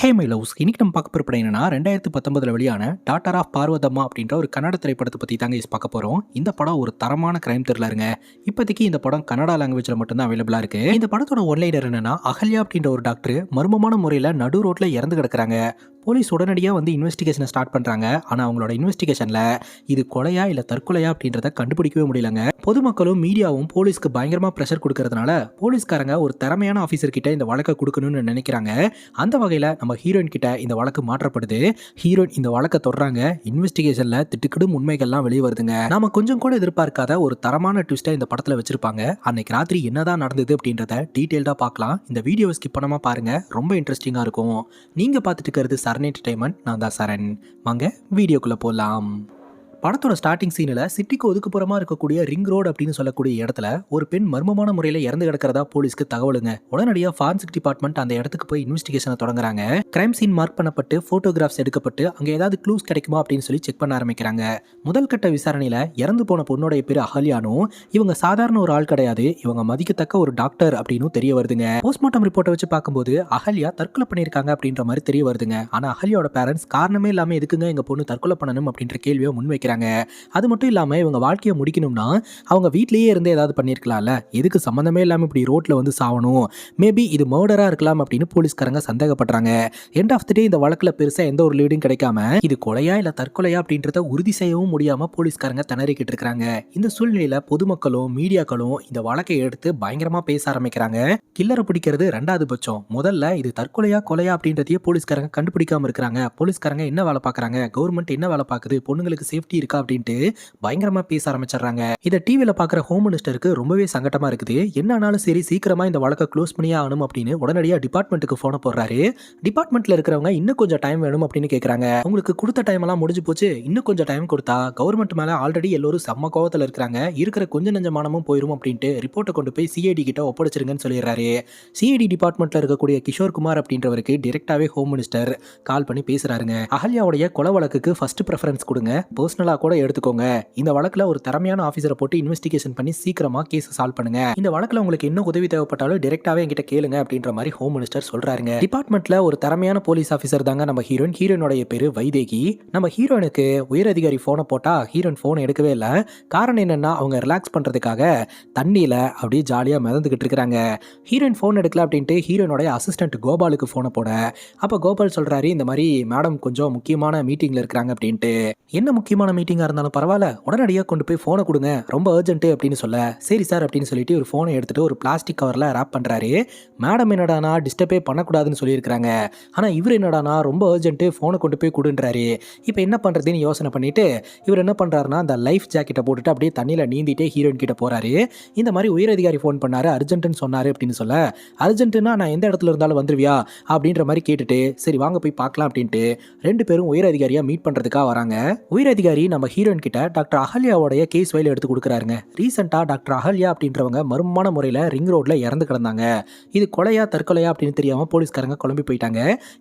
Hey my loves இன்னைக்கு நம்ம பார்க்க போகிற படம் என்னன்னா 2019 வெளியான டாட்டர் ஆஃப் பார்வதம்மா அப்படின்ற ஒரு கன்னட திரைப்படத்தை பற்றி தாங்க பார்க்க போகிறோம். இந்த படம் ஒரு தரமான கிரைம் த்ரில்லருங்க. இப்போதைக்கு இந்த படம் கன்னடா லாங்குவேஜில் மட்டும்தான் அவைலபிளாக இருக்குது. இந்த படத்தோட ஒன்லைனர் என்னன்னா, அகல்யா அப்படின்ற ஒரு டாக்டர் மர்மமான முறையில் நடு ரோட்டில் இறந்து கிடக்குறாங்க. போலீஸ் உடனடியாக வந்து இன்வெஸ்டிகேஷனை ஸ்டார்ட் பண்ணுறாங்க. ஆனால் அவங்களோட இன்வெஸ்டிகேஷனில் இது கொலையா இல்லை தற்கொலையா அப்படின்றத கண்டுபிடிக்கவே முடியலங்க. பொதுமக்களும் மீடியாவும் போலீஸ்க்கு பயங்கரமாக ப்ரெஷர் கொடுக்கறதுனால போலீஸ்காரங்க ஒரு திறமையான ஆஃபீஸர் கிட்ட இந்த வழக்கை கொடுக்கணும்னு நினைக்கிறாங்க. அந்த வகையில் நம்ம ஹீரோயின் கிட்ட இந்த வழக்கு மாற்றப்படுது. ஹீரோயின் இந்த வழக்கை தொடர்றாங்க. இன்வெஸ்டிகேஷனில் திட்டுக்கிடும் உண்மைகள்லாம் வெளியே வருதுங்க. நாம கொஞ்சம் கூட எதிர்பார்க்காத ஒரு தரமான ட்விஸ்ட்டை இந்த படத்தில் வச்சிருப்பாங்க. அன்னைக்கு ராத்திரி என்னதான் நடந்தது அப்படின்றத டீட்டெயில்டாக பார்க்கலாம். இந்த வீடியோவை ஸ்கிப் பண்ணாம பாருங்க, ரொம்ப இன்ட்ரெஸ்டிங்காக இருக்கும். நீங்க பார்த்துட்டு இருக்கிறது சரண் என்டர்டைன்மெண்ட். நான் தான் சரண். வாங்க வீடியோக்குள்ள போகலாம். படத்தோட ஸ்டார்டிங் சீனில் சிட்டிக்கு ஒதுக்குப்புறமா இருக்கக்கூடிய ரிங் ரோடு அப்படின்னு சொல்லக்கூடிய இடத்துல ஒரு பெண் மர்மமான முறையில் இறந்து கிடக்கிறதா போலீஸ்க்கு தகவலுங்க. உடனடியாக ஃபாரன்சிக் டிபார்ட்மெண்ட் அந்த இடத்துக்கு போய் இன்வெஸ்டிகேஷனை தொடங்குறாங்க. கிரைம் சீன் மார்க் பண்ணப்பட்டு போட்டோகிராஃப்ஸ் எடுக்கப்பட்டு அங்கே ஏதாவது க்ளூஸ் கிடைக்குமா அப்படின்னு சொல்லி செக் பண்ண ஆரம்பிக்கிறாங்க. முதல் கட்ட விசாரணையில் இறந்து போன பொண்ணோடைய பேர் அகல்யானும், இவங்க சாதாரண ஒரு ஆள் கிடையாது, இவங்க மதிக்கத்தக்க ஒரு டாக்டர் அப்படின்னு தெரிய வருதுங்க. போஸ்ட்மார்ட்டம் ரிப்போர்ட்டை வச்சு பார்க்கும்போது அகல்யா தற்கொலை பண்ணியிருக்காங்க அப்படின்ற மாதிரி தெரிய வருதுங்க. ஆனால் அகல்யாவோட பேரண்ட்ஸ் காரணமே இல்லாமல் எதுக்குங்க எங்க பொண்ணு தற்கொலை பண்ணணும் அப்படின்ற கேள்வியை முன்வைக்கிறாங்க. அது மட்டும் இல்லாமல் இவங்க வாழ்க்கையை முடிக்கணும்னா அவங்க வீட்லயே இருந்து ஏதாவது பண்ணியிருக்கலாம்ல, எதுக்கு சம்மந்தமே இல்லாமல் இப்படி ரோட்ல வந்து சாவணும், மேபி இது மர்டரா இருக்கலாம் அப்படின்னு போலீஸ்காரங்க சந்தேகப்படுறாங்க. எண்ட் ஆஃப் தி டே இந்த வழக்கில் பெருசாக எந்த ஒரு லீடும் கிடைக்காம இது கொலையா இல்லை தற்கொலையா அப்படின்றத உறுதி செய்யவும் முடியாம போலீஸ்காரங்க திணறிக்கிட்டு இருக்காங்க. இந்த சூழ்நிலையில பொதுமக்களும் மீடியாக்களும் இந்த வழக்கை எடுத்து பயங்கரமா பேச ஆரம்பிக்கிறாங்க. கில்லரை பிடிக்கிறது ரெண்டாவது பட்சம், முதல்ல இது தற்கொலையா கொலையா அப்படின்றதையே போலீஸ்காரங்க கண்டுபிடிக்காம இருக்கிறாங்க. போலீஸ்காரங்க என்ன வேலை பார்க்கறாங்க, கவர்மெண்ட் என்ன வேலை பார்க்குது, பொண்ணுங்களுக்கு சேஃப்டி இருக்கா அப்படின்ட்டு பயங்கரமா பேச ஆரம்பிச்சிடுறாங்க. இதை டிவியில பார்க்குற ஹோம் மினிஸ்டருக்கு ரொம்பவே சங்கட்டமா இருக்குது. என்ன ஆனாலும் சரி சீக்கிரமா இந்த வழக்கை க்ளோஸ் பண்ணியே ஆகணும் அப்படின்னு உடனடியாக டிபார்ட்மெண்ட்டுக்கு போன போடுறாரு. டிபார்ட்மெண்ட்ல இருக்கிறவங்க இன்னும் கொஞ்சம் டைம் வேணும் அப்படின்னு கேட்கறாங்க. உங்களுக்கு கொடுத்த டைம் எல்லாம் முடிஞ்சு போச்சு, இன்னும் கொஞ்சம் டைம் கொடுத்தா கவர்மெண்ட் மேல ஆல்ரெடி எல்லாரும் செம்ம கோவத்தில் இருக்கிறாங்க, இருக்கிற கொஞ்சம் நெஞ்ச மானமும் போயிரும் அப்படின்ட்டு ரிப்போர்ட்டை கொண்டு போய் சிஐடி கிட்ட ஒப்படைச்சிருங்கன்னு சொல்லிடுறாரு. சிஐடி டிபார்ட்மெண்ட்ல இருக்கக்கூடிய கிஷோர் குமார் அப்படின்றவருக்கு டைரக்டாவே ஹோம் மினிஸ்டர் கால் பண்ணி பேசுறாருங்க. அகல்யாவுடைய கொலை வழக்குக்கு ஃபர்ஸ்ட் ப்ரெஃபரன்ஸ் கொடுங்க, பர்சனலா கூட எடுத்துக்கோங்க. இந்த வழக்குல ஒரு திறமையான ஆபீசரை போட்டு இன்வெஸ்டிகேஷன் பண்ணி சீக்கிரமா கேஸ் சால்வ் பண்ணுங்க. இந்த வழக்குல உங்களுக்கு என்ன உதவி தேவைப்பட்டாலும் டைரக்டாவே என்கிட்ட கேளுங்க அப்படின்ற மாதிரி ஹோம் மினிஸ்டர் சொல்றாருங்க. டிபார்ட்மெண்ட்ல ஒரு திறமையான போலீஸ் ஆபீசர் தாங்க நம்ம ஹீரோயின். ஹீரோயினோட பேரு வைதேகி. நம்ம ஹீரோயினுக்கு உயர் அதிகாரி போனை போட்டா ஹீரோயின் போன் எடுக்கவே இல்லை. காரணம் என்னன்னா அவங்க ரிலாக்ஸ் பண்றதுக்காக தண்ணியில அப்படியே ஜாலியா மிதந்துகிட்டு இருக்காங்க. ஹீரோயின் போன் எடுக்கல அப்படின்ட்டு ஹீரோயினோட அசிஸ்டன்ட் கோபாலுக்கு போனை போட, அப்ப கோபால் சொல்றாரு இந்த மாதிரி மேடம் கொஞ்சம் முக்கியமான மீட்டிங்ல இருக்காங்க அப்படின்ட்டு. என்ன முக்கியமான மீட்டிங்கா இருந்தாலும் பரவாயில்ல, உடனடியாக கொண்டு போய் போனை கொடுங்க, ரொம்ப அர்ஜென்ட் அப்படின்னு சொல்ல, சரி சார் அப்படின்னு சொல்லிட்டு ஒரு போனை எடுத்துட்டு ஒரு பிளாஸ்டிக் கவர்ல ரேப் பண்றாரு. மேடம் என்னடானா டிஸ்டர்பே பண்ணக்கூடாதுன்னு சொல்லியிருக்காங்க, ஆனா இவர் என்னடானா ரொம்ப அர்ஜென்ட் போனை கொண்டு போய் கொடுன்றாரு. இப்போ என்ன பண்றதுன்னு யோசனை பண்ணிட்டு இவர் என்ன பண்றாருன்னா அந்த லைஃப் ஜாக்கெட்டை போட்டுட்டு அப்படியே தண்ணியில நீந்திட்டே ஹீரோயின் கிட்ட போறாரு. இந்த மாதிரி உயர் அதிகாரி ஃபோன் பண்ணாரு, அர்ஜென்ட்னு சொன்னாரு அப்படின்னு சொல்ல, அர்ஜென்ட்னா நான் எந்த இடத்துல இருந்தாலும் வந்துருவியா அப்படின்ற மாதிரி கேட்டுட்டு சரி வாங்க போய் பார்க்கலாம் அப்படின்ட்டு ரெண்டு பேரும் உயர் அதிகாரியா மீட் பண்றதுக்காக வராங்க. உயர் அதிகாரி நம்ம ஹீரோயின் கிட்ட டாக்டர் அகல்யாவோடைய கேஸ் ஃபைல் எடுத்து கொடுக்குறாருங்க. ரீசெண்டா டாக்டர் அகல்யா அப்படின்றவங்க மர்மமான முறையில் ரிங் ரோட்ல இறந்து கிடந்தாங்க. இது கொலையா தற்கொலையா அப்படின்னு தெரியாம போலீஸ்காரங்க குழம்பி போயிட்டாங்க.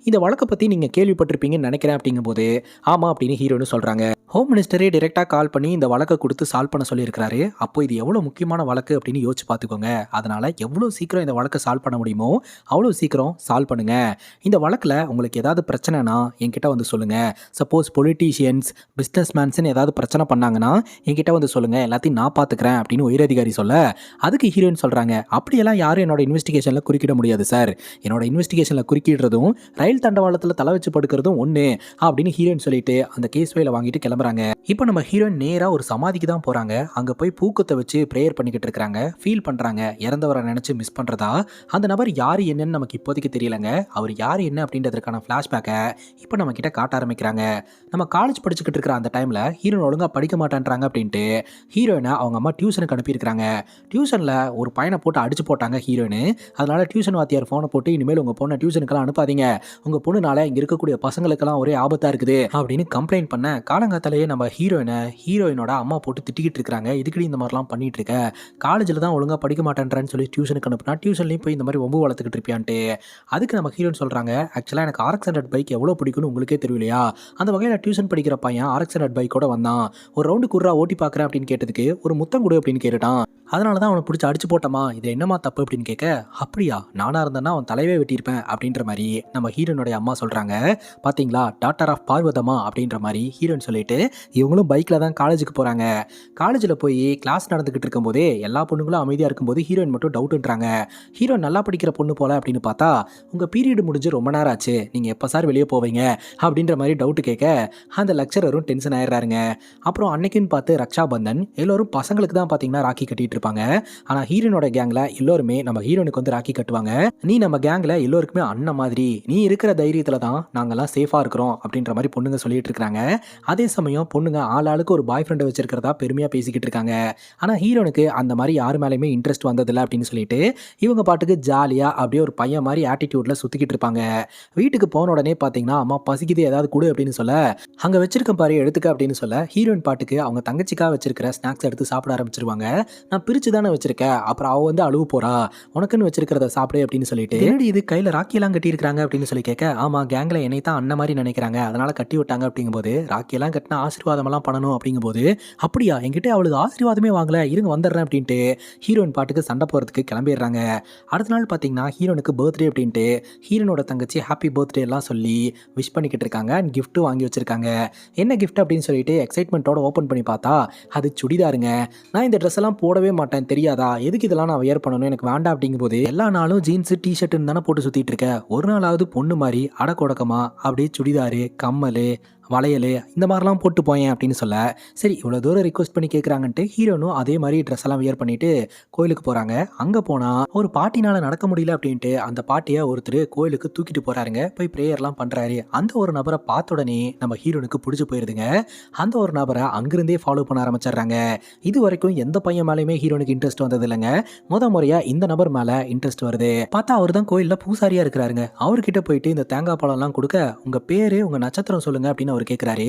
இந்த வழக்கை பத்தி நீங்க கேள்விப்பட்டிருப்பீங்கன்னு நினைக்கிறேன் அப்படிங்கும் போது ஆமா அப்படின்னு ஹீரோன்னு சொல்றாங்க. ஹோம் மினிஸ்டரே டைரக்டா கால் பண்ணி இந்த வழக்கை கொடுத்து சால்வ் பண்ண சொல்லியிருக்காரு. அப்போ இது எவ்வளவு முக்கியமான வழக்கு அப்படின்னு யோசிச்சு பார்த்துக்கோங்க. அதனால எவ்வளவு சீக்கிரம் இந்த வழக்கை சால்வ் பண்ண முடியுமோ அவ்வளவு சீக்கிரம் சால்வ் பண்ணுங்க. இந்த வழக்குல உங்களுக்கு ஏதாவது பிரச்சனைனா என்கிட்ட வந்து சொல்லுங்க. சப்போஸ் பொலிட்டீஷியன்ஸ் பிஸ்னஸ் மேன்ஸ்ன்னு ஏதாவது பிரச்சனை பண்ணாங்கன்னா என்கிட்ட வந்து சொல்லுங்க, எல்லாத்தையும் நான் பார்த்துக்கிறேன் அப்படின்னு உயர் அதிகாரி சொல்ல, அதுக்கு ஹீரோயின் சொல்றாங்க அப்படியெல்லாம் யாரும் என்னோட இன்வெஸ்டிகேஷன்ல குறுக்கிட முடியாது சார், என்னோட இன்வெஸ்டிகேஷன்ல குறுக்கிடுறதும் ரயில் தண்டவாளத்தில் தலை வச்சு படுக்கிறதும் ஒன்று அப்படின்னு ஹீரோயின் சொல்லிட்டு அந்த கேஸ் ஃபைலை வாங்கிட்டு கிளம்புறாங்க. இப்போ நம்ம ஹீரோயின் நேரா ஒரு சமாதிக்கு தான் போறாங்க. அங்க போய் பூக்கத்தை வச்சு பிரேயர் பண்ணிக்கிட்டு இருக்காங்க. ஃபீல் பண்றாங்க இறந்தவரை நினைச்சு மிஸ் பண்றதா. அந்த நபர் யாரு என்னன்னு நமக்கு இப்போதைக்கு தெரியலங்க. அவர் யாரு என்ன அப்படின்றதுக்கான ஃபிளாஷ்பேக்கை இப்போ நம்ம கிட்ட காட்ட ஆரம்பிக்கிறாங்க. நம்ம காலேஜ் படிச்சுக்கிட்டு இருக்கிற அந்த டைம்ல ஹீரோயின் ஒழுங்கா படிக்க மாட்டேன்றாங்க அப்படின்ட்டு ஹீரோயினை அவங்க அம்மா டியூஷனுக்கு அனுப்பியிருக்காங்க. டியூஷன்ல ஒரு பையனை போட்டு அடிச்சு போட்டாங்க ஹீரோயின். அதனால டியூஷன் வாத்தியார் போனை போட்டு இனிமேல் உங்க பொண்ணை டியூஷனுக்கெல்லாம் அனுப்பாதீங்க, உங்க பொண்ணுனால இங்க இருக்கக்கூடிய பசங்களுக்கெல்லாம் ஒரே ஆபத்தா இருக்குது அப்படின்னு கம்ப்ளைண்ட் பண்ண, காலங்காத்தால கிளாஸ்லயே நம்ம ஹீரோயினோட அம்மா போட்டு திட்டிக்கிட்டு இருக்காங்க. இதுக்கடி இந்த மாதிரிலாம் பண்ணிட்டு இருக்க, காலேஜில் தான் ஒழுங்காக படிக்க மாட்டேன்றேன்னு சொல்லி டியூஷனுக்கு அனுப்புனா, டியூஷன்லேயும் போய் இந்த மாதிரி ஒம்பு வளர்த்துக்கிட்டு இருப்பியான்ட்டு. அதுக்கு நம்ம ஹீரோயின் சொல்கிறாங்க, ஆக்சுவலாக எனக்கு RX-100 பைக் எவ்வளோ பிடிக்கும்னு உங்களுக்கே தெரியலையா, அந்த வகையில் டியூஷன் படிக்கிற பையன் RX-100 பைக்கோட வந்தான், ஒரு ரவுண்டு குர்ரா ஓட்டி பார்க்குறேன் அப்படின்னு கேட்டதுக்கு ஒரு முத்தம் கொடு அப்படின்னு கேட்டுட்டான். அதனால தான் அவனை பிடிச்சி அடிச்சு போட்டோமா, இது என்னமா தப்பு அப்படின்னு கேட்க, அப்படியா நானாக இருந்தேன்னா அவன் தலைவே வெட்டியிருப்பேன் அப்படின்ற மாதிரி நம்ம ஹீரோனுடைய அம்மா சொல்கிறாங்க. பார்த்தீங்களா, டாக்டர் ஆஃப் பார்வதம்மா அப்படின்ற மாதிரி ஹீரோயின் சொல்லிட்டு இவங்களும் பைக்கில் தான் காலேஜுக்கு போகிறாங்க. காலேஜில் போய் கிளாஸ் நடந்துக்கிட்டு இருக்கும்போதே எல்லா பொண்ணுங்களும் அமைதியாக இருக்கும்போது ஹீரோயின் மட்டும் டவுட்டுன்றாங்க. ஹீரோயின் நல்லா படிக்கிற பொண்ணு போல அப்படின்னு பார்த்தா, உங்கள் பீரியட் முடிஞ்சு ரொம்ப நேரம் ஆச்சு, நீங்கள் எப்போ சார் வெளியே போவீங்க அப்படின்ற மாதிரி டவுட்டு கேட்க அந்த லெக்சரரும் டென்ஷன் ஆயிடுறாருங்க. அப்புறம் அன்னைக்குன்னு பார்த்து ரக்ஷாபந்தன், எல்லோரும் பசங்களுக்கு தான் பார்த்தீங்கன்னா ராக்கி கட்டிட்டு இருப்பாங்க. ஆனால் ஹீரோனோட கேங்கில் எல்லோருமே நம்ம ஹீரோனுக்கு வந்து ராக்கி கட்டுவாங்க. நீ நம்ம கேங்கில் எல்லோருக்குமே அண்ணன் மாதிரி, நீ இருக்கிற தைரியத்தில் தான் நாங்கள்லாம் சேஃபாக இருக்கிறோம் அப்படின்ற மாதிரி பொண்ணுங்க சொல்லிட்டு இருக்காங்க. அதே சமயம் பொண்ணுங்க ஆளாளுக்கு ஒரு பாய் ஃப்ரெண்டை வச்சிருக்கிறதா பெருமையாக பேசிக்கிட்டு இருக்காங்க. ஆனால் ஹீரோனுக்கு அந்த மாதிரி யாரு மேலேயுமே இன்ட்ரெஸ்ட் வந்ததில்லை அப்படின்னு சொல்லிட்டு இவங்க பாட்டுக்கு ஜாலியாக அப்படியே ஒரு பையன் மாதிரி ஆட்டிடியூட்ல சுற்றிக்கிட்டு இருப்பாங்க. வீட்டுக்கு போன உடனே பார்த்தீங்கன்னா, அம்மா பசிக்குது ஏதாவது கொடு அப்படின்னு சொல்ல, அங்கே வச்சிருக்க பாரு எடுத்துக்க அப்படின்னு சொல்ல, ஹீரோயின் பாட்டுக்கு அவங்க தங்கச்சிக்காக வச்சிருக்கிற ஸ்நாக்ஸ் எடுத்து சாப்பிட ஆரம்பிச்சிருவாங்க. நான் பிரிச்சு தானே வச்சிருக்கேன், அப்புறம் அவ வந்து அழுவு போறா, உனக்குன்னு வச்சிருக்கிறத சாப்பிடு அப்படின்னு சொல்லிட்டு, இது கையில் ராக்கியெல்லாம் கட்டி இருக்காங்க அப்படின்னு சொல்லி கேட்க, ஆமா கேங்கில் என்னை தான் அண்ணன் மாதிரி நினைக்கிறாங்க, அதனால கட்டி விட்டாங்க அப்படிங்கும்போது, ராக்கியெல்லாம் கட்டினா ஆசீர்வாதமெல்லாம் பண்ணணும் அப்படிங்கும்போது, அப்படியா என்கிட்ட அவளுக்கு ஆசீர்வாதமே வாங்கல, இருங்க வந்துடுறேன் அப்படின்ட்டு ஹீரோயின் பாட்டுக்கு சண்டை போகிறதுக்கு கிளம்பிடுறாங்க. அடுத்த நாள் பார்த்தீங்கன்னா ஹீரோனுக்கு பர்த்டே அப்படின்ட்டு ஹீரோனோட தங்கச்சி ஹாப்பி பர்த்டே எல்லாம் சொல்லி விஷ் பண்ணிக்கிட்டு இருக்காங்க. அண்ட் கிஃப்ட்டும் வாங்கி வச்சிருக்காங்க. என்ன கிஃப்ட் அப்படின்னு சொல்லிட்டு எக்ஸைட்மெண்ட்டோட ஓப்பன் பண்ணி பார்த்தா அது சுடிதாருங்க. நான் இந்த ட்ரெஸ் எல்லாம் போடவே மாட்டேன் தெரியாதா, எதுக்கு இதெல்லாம் நான் வியர் பண்ணணும், எனக்கு வேண்டாம் அப்படிங்கும்போது, எல்லா நாளும் ஜீன்ஸு டிஷர்ட்டுன்னு தானே போட்டு சுற்றிட்டு இருக்கேன், ஒரு நாளாவது பொண்ணு மாதிரி அடக்கொடக்கமா அப்படியே சுடிதாரு கம்மல் வளையல் இந்த மாதிரிலாம் போட்டு போயேன் அப்படின்னு சொல்ல, சரி இவ்வளோ தூரம் ரிக்வஸ்ட் பண்ணி கேட்குறாங்கன்ட்டு ஹீரோனும் அதே மாதிரி ட்ரெஸ் எல்லாம் வியர் பண்ணிட்டு கோயிலுக்கு போகிறாங்க. அங்கே போனால் ஒரு பாட்டினால் நடக்க முடியல அப்படின்ட்டு அந்த பாட்டியை ஒருத்தர் கோயிலுக்கு தூக்கிட்டு போகிறாருங்க. போய் ப்ரேயர்லாம் பண்ணுறாரு. அந்த ஒரு நபரை பார்த்த உடனே நம்ம ஹீரோனுக்கு பிடிச்சி போயிருதுங்க. அந்த ஒரு நபரை அங்கிருந்தே ஃபாலோ பண்ண ஆரம்பிச்சிடுறாங்க. இது வரைக்கும் எந்த பையன் மேலேயுமே ஹீரோனுக்கு இன்ட்ரெஸ்ட் வந்தது இல்லைங்க. முறையாக இந்த நபர் மேலே இன்ட்ரெஸ்ட் வருது. பார்த்தா அவர் தான் கோயிலில் பூசாரியாக இருக்கிறாருங்க. அவர்கிட்ட போயிட்டு இந்த தேங்காய் பழம்லாம் கொடுக்க, உங்கள் பேர் உங்கள் நட்சத்திரம் சொல்லுங்க அப்படின்னு அவர் கேட்குறாரு.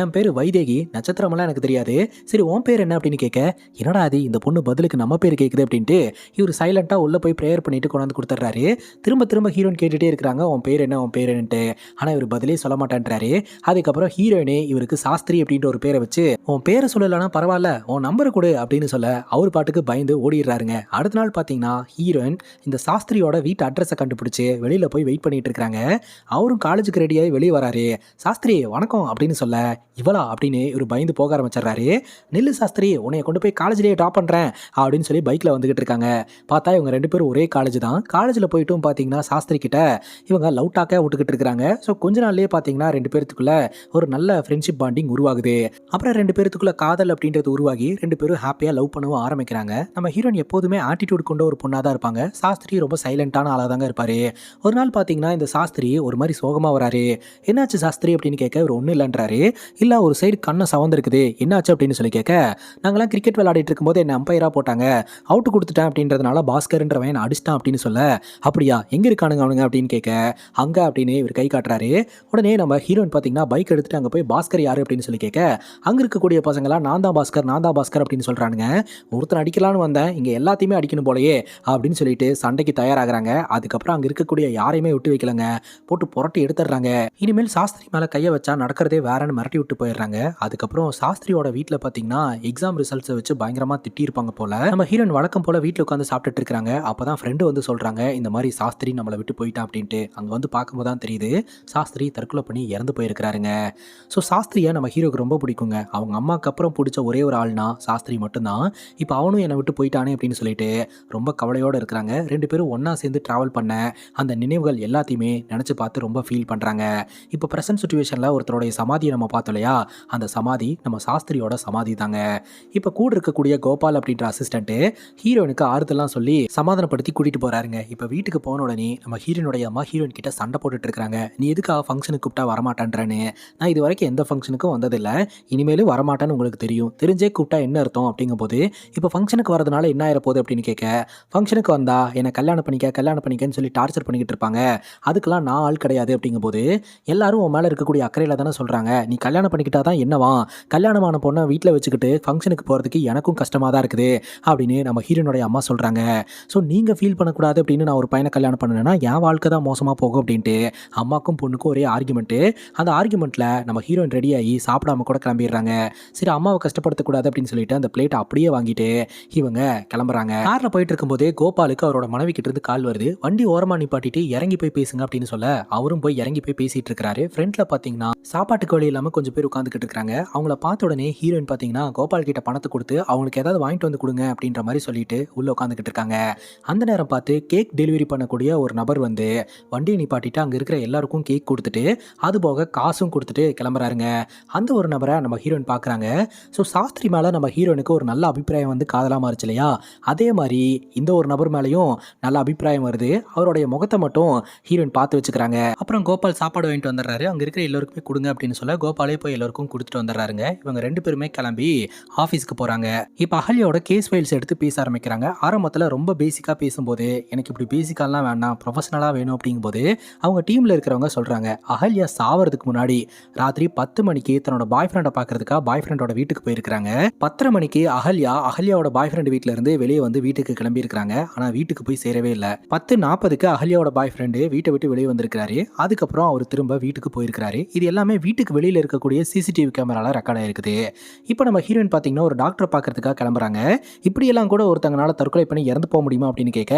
என் பேர் வைதேகி, நட்சத்திரமெல்லாம் எனக்கு தெரியாது, சரி உன் பேர் என்ன அப்படின்னு கேட்க, என்னடா அது இந்த பொண்ணு பதிலுக்கு நம்ம பேர் கேட்குது அப்படின்ட்டு இவர் சைலண்டாக உள்ளே போய் ப்ரேயர் பண்ணிட்டு கொண்டாந்து கொடுத்துட்றாரு. திரும்ப திரும்ப ஹீரோயின் கேட்டுகிட்டே இருக்கிறாங்க, உன் பேர் என்ன உன் பேர் என்னன்ட்டு. ஆனால் இவர் பதிலே சொல்ல மாட்டேன்றாரு. அதுக்கப்புறம் ஹீரோயினே இவருக்கு சாஸ்திரி அப்படின்ற ஒரு பேரை வச்சு, உன் பேரை சொல்லலைன்னா பரவாயில்ல உன் நம்பரை கொடு அப்படின்னு சொல்ல, அவர் பாட்டுக்கு பயந்து ஓடிடுறாருங்க. அடுத்த நாள் பார்த்தீங்கன்னா ஹீரோயின் இந்த சாஸ்திரியோட வீட்டு அட்ரஸை கண்டுபிடிச்சு வெளியில் போய் வெயிட் பண்ணிட்டு இருக்காங்க. அவரும் காலேஜுக்கு ரெடியாகி வெளியே வராரு. சாஸ்திரி வணக்கம் அப்படின்னு சொல்ல, இவளா அப்படின்னு இவர் பயந்து போக ஆரம்பிச்சிடுறாரு. நெல்லு சாஸ்திரி, உன்னை கொண்டு போய் காலேஜ்லேயே ட்ராப் பண்ணுறேன் அப்படின்னு சொல்லி பைக்கில் வந்துகிட்டு இருக்காங்க. பார்த்தா இவங்க ரெண்டு பேரும் ஒரே காலேஜ் தான். காலேஜில் போயிட்டும் பார்த்தீங்கன்னா சாஸ்திரி கிட்ட இவங்க லவ் டாக்காக விட்டுக்கிட்டு இருக்கிறாங்க. ஸோ கொஞ்ச நாள்லேயே பார்த்தீங்கன்னா ரெண்டு பேர்த்துக்குள்ள ஒரு நல்ல ஃப்ரெண்ட்ஷிப் பாண்டிங் உருவாகுது. அப்புறம் ரெண்டு பேர்த்துக்குள்ள காதல் அப்படின்றது உருவாகி ரெண்டு பேரும் ஹாப்பியாக லவ் பண்ணவும் ஆரம்பிக்கிறாங்க. நம்ம ஹீரோயின் எப்போதுமே ஆட்டிடியூட் கொண்ட ஒரு பொண்ணாக தான் இருப்பாங்க. சாஸ்திரி ரொம்ப சைலண்டான ஆளாக தாங்க இருப்பார். ஒரு நாள் பார்த்தீங்கன்னா இந்த சாஸ்திரி ஒரு மாதிரி சோகமாக வராரு. என்னாச்சு சாஸ்திரி அப்படின்னு கேட்க, ஒரு ஒன்றும் இல்லைன்றாரு. இல்லை ஒரு சைடு கண்ணை சவந்திருக்குது, என்னாச்சு அப்படின்னு சொல்லி கேட்க, நாங்களாம் கிரிக்கெட் விளையாடிட்டு இருக்கும்போது என்ன அம்பையராக போட்டாங்க, அவுட்டு கொடுத்துட்டேன் அப்படின்றதுனால பாஸ்கர்ன்றவன் என்ன அடிச்சிட்டான் அப்படின்னு சொல்ல, அப்படியா எங்கே இருக்கானுங்க அவனுங்க அப்படின்னு கேட்க, அங்கே அப்படின்னு இவர் கை காட்டுறாரு. உடனே நம்ம ஹீரோயின் பார்த்தீங்கன்னா பைக் எடுத்துட்டு அங்கே போய் பாஸ்கர் யாரு அப்படின்னு சொல்லி கேட்க, அங்கே இருக்கக்கூடிய பசங்களாம் நான் தான் பாஸ்கர் அப்படின்னு சொல்கிறானுங்க. ஒருத்தன் அடிக்கலான்னு வந்தேன், இங்கே எல்லாத்தையுமே அடிக்கணும் போலயே அப்படின்னு சொல்லிட்டு சண்டைக்கு தயாராகிறாங்க. அதுக்கப்புறம் அங்கே இருக்கக்கூடிய யாரையுமே விட்டு வைக்கலங்க, போட்டு புரட்டி எடுத்துடுறாங்க. இனிமேல் சாஸ்திரி மேலே கையை வச்சா நடக்கிறதே வேறன்னு மிரட்டி விட்டு போயிடுறாங்க. அதுக்கப்புறம் சாஸ்திரியோட வீட்டில் பார்த்தீங்கன்னா எக்ஸாம் ரிசல்ட்ஸை வச்சு பயங்கரமாக திட்டியிருப்பாங்க போல. நம்ம ஹீரோயின் வழக்கம் போல வீட்டில் உட்காந்து சாப்பிட்டுட்டு இருக்காங்க. அப்பதான் ஃப்ரெண்டு வந்து சொல்றாங்க, இந்த மாதிரி சாஸ்திரி நம்மளை விட்டு போயிட்டான் அப்படின்ட்டு. அங்கே வந்து பார்க்கும்போது தான் தெரியுது சாஸ்திரி தற்கொலை பண்ணி இறந்து போயிருக்கிறாருங்க. ஸோ சாஸ்திரியை நம்ம ஹீரோக்கு ரொம்ப பிடிக்குங்க. அவங்க அம்மாவுக்கு அப்புறம் பிடிச்ச ஒரே ஒரு ஆள்னா சாஸ்திரி மட்டும்தான். இப்போ அவனும் என்னை விட்டு போயிட்டானே அப்படின்னு சொல்லிட்டு ரொம்ப கவலையோடு இருக்கிறாங்க. ரெண்டு பேரும் ஒன்றா சேர்ந்து ட்ராவல் பண்ண அந்த நினைவுகள் எல்லாத்தையுமே நினச்சி பார்த்து ரொம்ப ஃபீல் பண்ணுறாங்க. இப்போ ப்ரெசன்ட் சுச்சுவேஷனில் ஒருத்தருடைய சமாதியை நம்ம பார்த்தோம் இல்லையா, அந்த சமாதி நம்ம சாஸ்திரியோட சமாதி தாங்க. இப்போ கூட இருக்கக்கூடிய கோபால் அப்படின்ற அசிஸ்டன்ட்டு ஹீரோயினுக்கு ஆறுதலாம் சொல்லி சமாதானப்படுத்தி கூட்டிகிட்டு போகிறாருங்க. இப்போ வீட்டுக்கு போன உடனே நம்ம ஹீரோனுடைய அம்மா ஹீரோயின் கிட்ட சண்டை போட்டுட்டு இருக்காங்க. நீ எதுக்காக ஃபங்க்ஷனுக்கு கூப்பிட்டா வரமாட்டேன்றேன்னு. நான் இது வரைக்கும் எந்த ஃபங்க்ஷனுக்கும் வந்ததில்லை, இனிமேலும் வரமாட்டேன்னு உங்களுக்கு தெரியும், தெரிஞ்சே கூப்பிட்டா என்ன அர்த்தம் அப்படிங்கும்போது, இப்போ ஃபங்க்ஷனுக்கு வரதுனால என்ன ஆயிர போகுது அப்படின்னு கேட்க, ஃபங்க்ஷனுக்கு வந்தா என்னை கல்யாணம் பண்ணிக்கன்னு சொல்லி டார்ச்சர் பண்ணிக்கிட்டு இருப்பாங்க, அதுக்கெல்லாம் நான் ஆள் கிடையாது அப்படிங்கும்போது, எல்லாரும் உன் மேலே இருக்கக்கூடிய அக்கறையில் தானே சொல்கிறாங்க, நீ கல்யாணம் பண்ணிக்கிட்டா தான் என்னவா, கல்யாணமான பொண்ணை வீட்டில் வச்சுக்கிட்டு ஃபங்க்ஷனுக்கு போகிறதுக்கு எனக்கும் கஷ்டமாக தான் இருக்குது அப்படின்னு நம்ம ஹீரோனுடைய அம்மா சொல்கிறாங்க. ஸோ நீங்கள் ஃபீல் பண்ணக்கூடாது அப்படின்னு நான் ஒரு பையனை கல்யாணம் பண்ணேன்னா என் வாழ்க்கை தான் மோசமாக போகும் அப்படின்ட்டு அம்மாக்கும் பொண்ணுக்கும் ஒரே ஆர்குமெண்ட்டு. அந்த ஆர்குமெண்ட்டில் நம்ம ஹீரோயின் ரெடியாகி சாப்பிடாம கூட கிளம்பிடுறாங்க. சரி அம்மாவை கஷ்டப்படுத்தக்கூடாது அப்படின்னு சொல்லிட்டு அந்த பிளேட்டை அப்படியே வாங்கிட்டு இவங்க கிளம்புறாங்க. காரில் போயிட்டு இருக்கும்போதே கோபாலுக்கு அவரோட மனைவி கிட்ட இருந்து கால் வருது. வண்டி ஓரமாக நிப்பாட்டிட்டு இறங்கி போய் பேசுங்க அப்படின்னு சொல்ல அவரும் போய் இறங்கி போய் பேசிட்டு இருக்காரு. ஃப்ரண்ட்ல பார்த்தீங்கன்னா சாப்பாட்டுக்கு வழி இல்லாமல் கொஞ்சம் பேர் உட்காந்துக்கிட்டு இருக்காங்க. அவங்கள பார்த்த உடனே ஹீரோயின் பார்த்தீங்கன்னா கோபால் கிட்ட பணத்தை கொடுத்து அவங்களுக்கு ஏதாவது வாங்கிட்டு வந்து கொடுங்க அப்படின்ற மாதிரி சொல்லிட்டு உள்ள உட்காந்துக்கிட்டு இருக்காங்க. அந்த நேரம் பார்த்து கேக் டெலிவரி பண்ணக்கூடிய ஒரு நபர் வந்து வண்டியை நிப்பாட்டிட்டு அங்கே இருக்கிற எல்லாருக்கும் கேக் கொடுத்துட்டு அது போக காசும் கொடுத்துட்டு கிளம்புறாருங்க. அந்த ஒரு நபரை நம்ம ஹீரோயின் பார்க்குறாங்க. ஸோ சாஸ்திரி மேலே நம்ம ஹீரோனுக்கு ஒரு நல்ல அபிப்பிராயம் வந்து காதலாக மாறுச்சு இல்லையா, அதே மாதிரி இந்த ஒரு நபர் மேலேயும் நல்ல அபிப்பிராயம் வருது. அவருடைய முகத்தை மட்டும் ஹீரோயின் பார்த்து வச்சுக்கிறாங்க. அப்புறம் கோபால் சாப்பாடு வாங்கிட்டு வந்துடுறாரு. அங்கே இருக்கிற எல்லாருக்குமே கொடுங்க அப்படின்னு சொல்ல கோபாலே போய் எல்லாருக்கும் கொடுத்துட்டு வந்துடுறாருங்க. இவங்க 2 பேருமே கிளம்பி ஆஃபீஸ்க்கு போகிறாங்க. இப்போ அகல்யாவோட கேஸ் ஃபைல்ஸ் எடுத்து பேச ஆரம்பிக்கிறாங்க. ஆரம்பத்தில் ரொம்ப பேசிக்காக பேசும்போது எனக்கு இப்படி பேசிக்காலாம் வேண்டாம், ப்ரொஃபஷனலாக வேணும் அப்படிங்கும்போது அவங்க டீமில் இருக்கிறவங்க சொல்கிறாங்க, அகல்யா சாவறதுக்கு முன்னாடி ராத்திரி 10 மணிக்கு தன்னோட பாய் ஃப்ரெண்டை பார்க்கறதுக்காக பாய் ஃப்ரெண்டோட வீட்டுக்கு போயிருக்காங்க. 10:30 மணிக்கு அகல்யாவோட பாய் ஃப்ரெண்ட் வீட்டில இருந்து வெளியே வந்து வீட்டுக்கு கிளம்பி இருக்காங்க. ஆனால் வீட்டுக்கு போய் சேரவே இல்லை. 10:40க்கு அகல்யாவோட பாய் ஃப்ரெண்டு வீட்டை விட்டு வெளியே வந்திருக்காரு. அதுக்கப்புறம் அவர் திரும்ப வீட்டுக்கு போயிருக்காரு. இது எல்லாமே வீட்டுக்கு வெளியில் இருக்கக்கூடிய சிசிடிவி கேமரால ரெக்கார்ட் ஆயிருக்குது. இப்போ நம்ம ஹீரோயின் பார்த்தீங்கன்னா ஒரு டாக்டரை பார்க்கறதுக்காக கிளம்புறாங்க. இப்படியெல்லாம் கூட ஒருத்தங்கனால தற்கொலை பண்ணி இறந்து போக முடியுமா அப்படின்னு கேட்க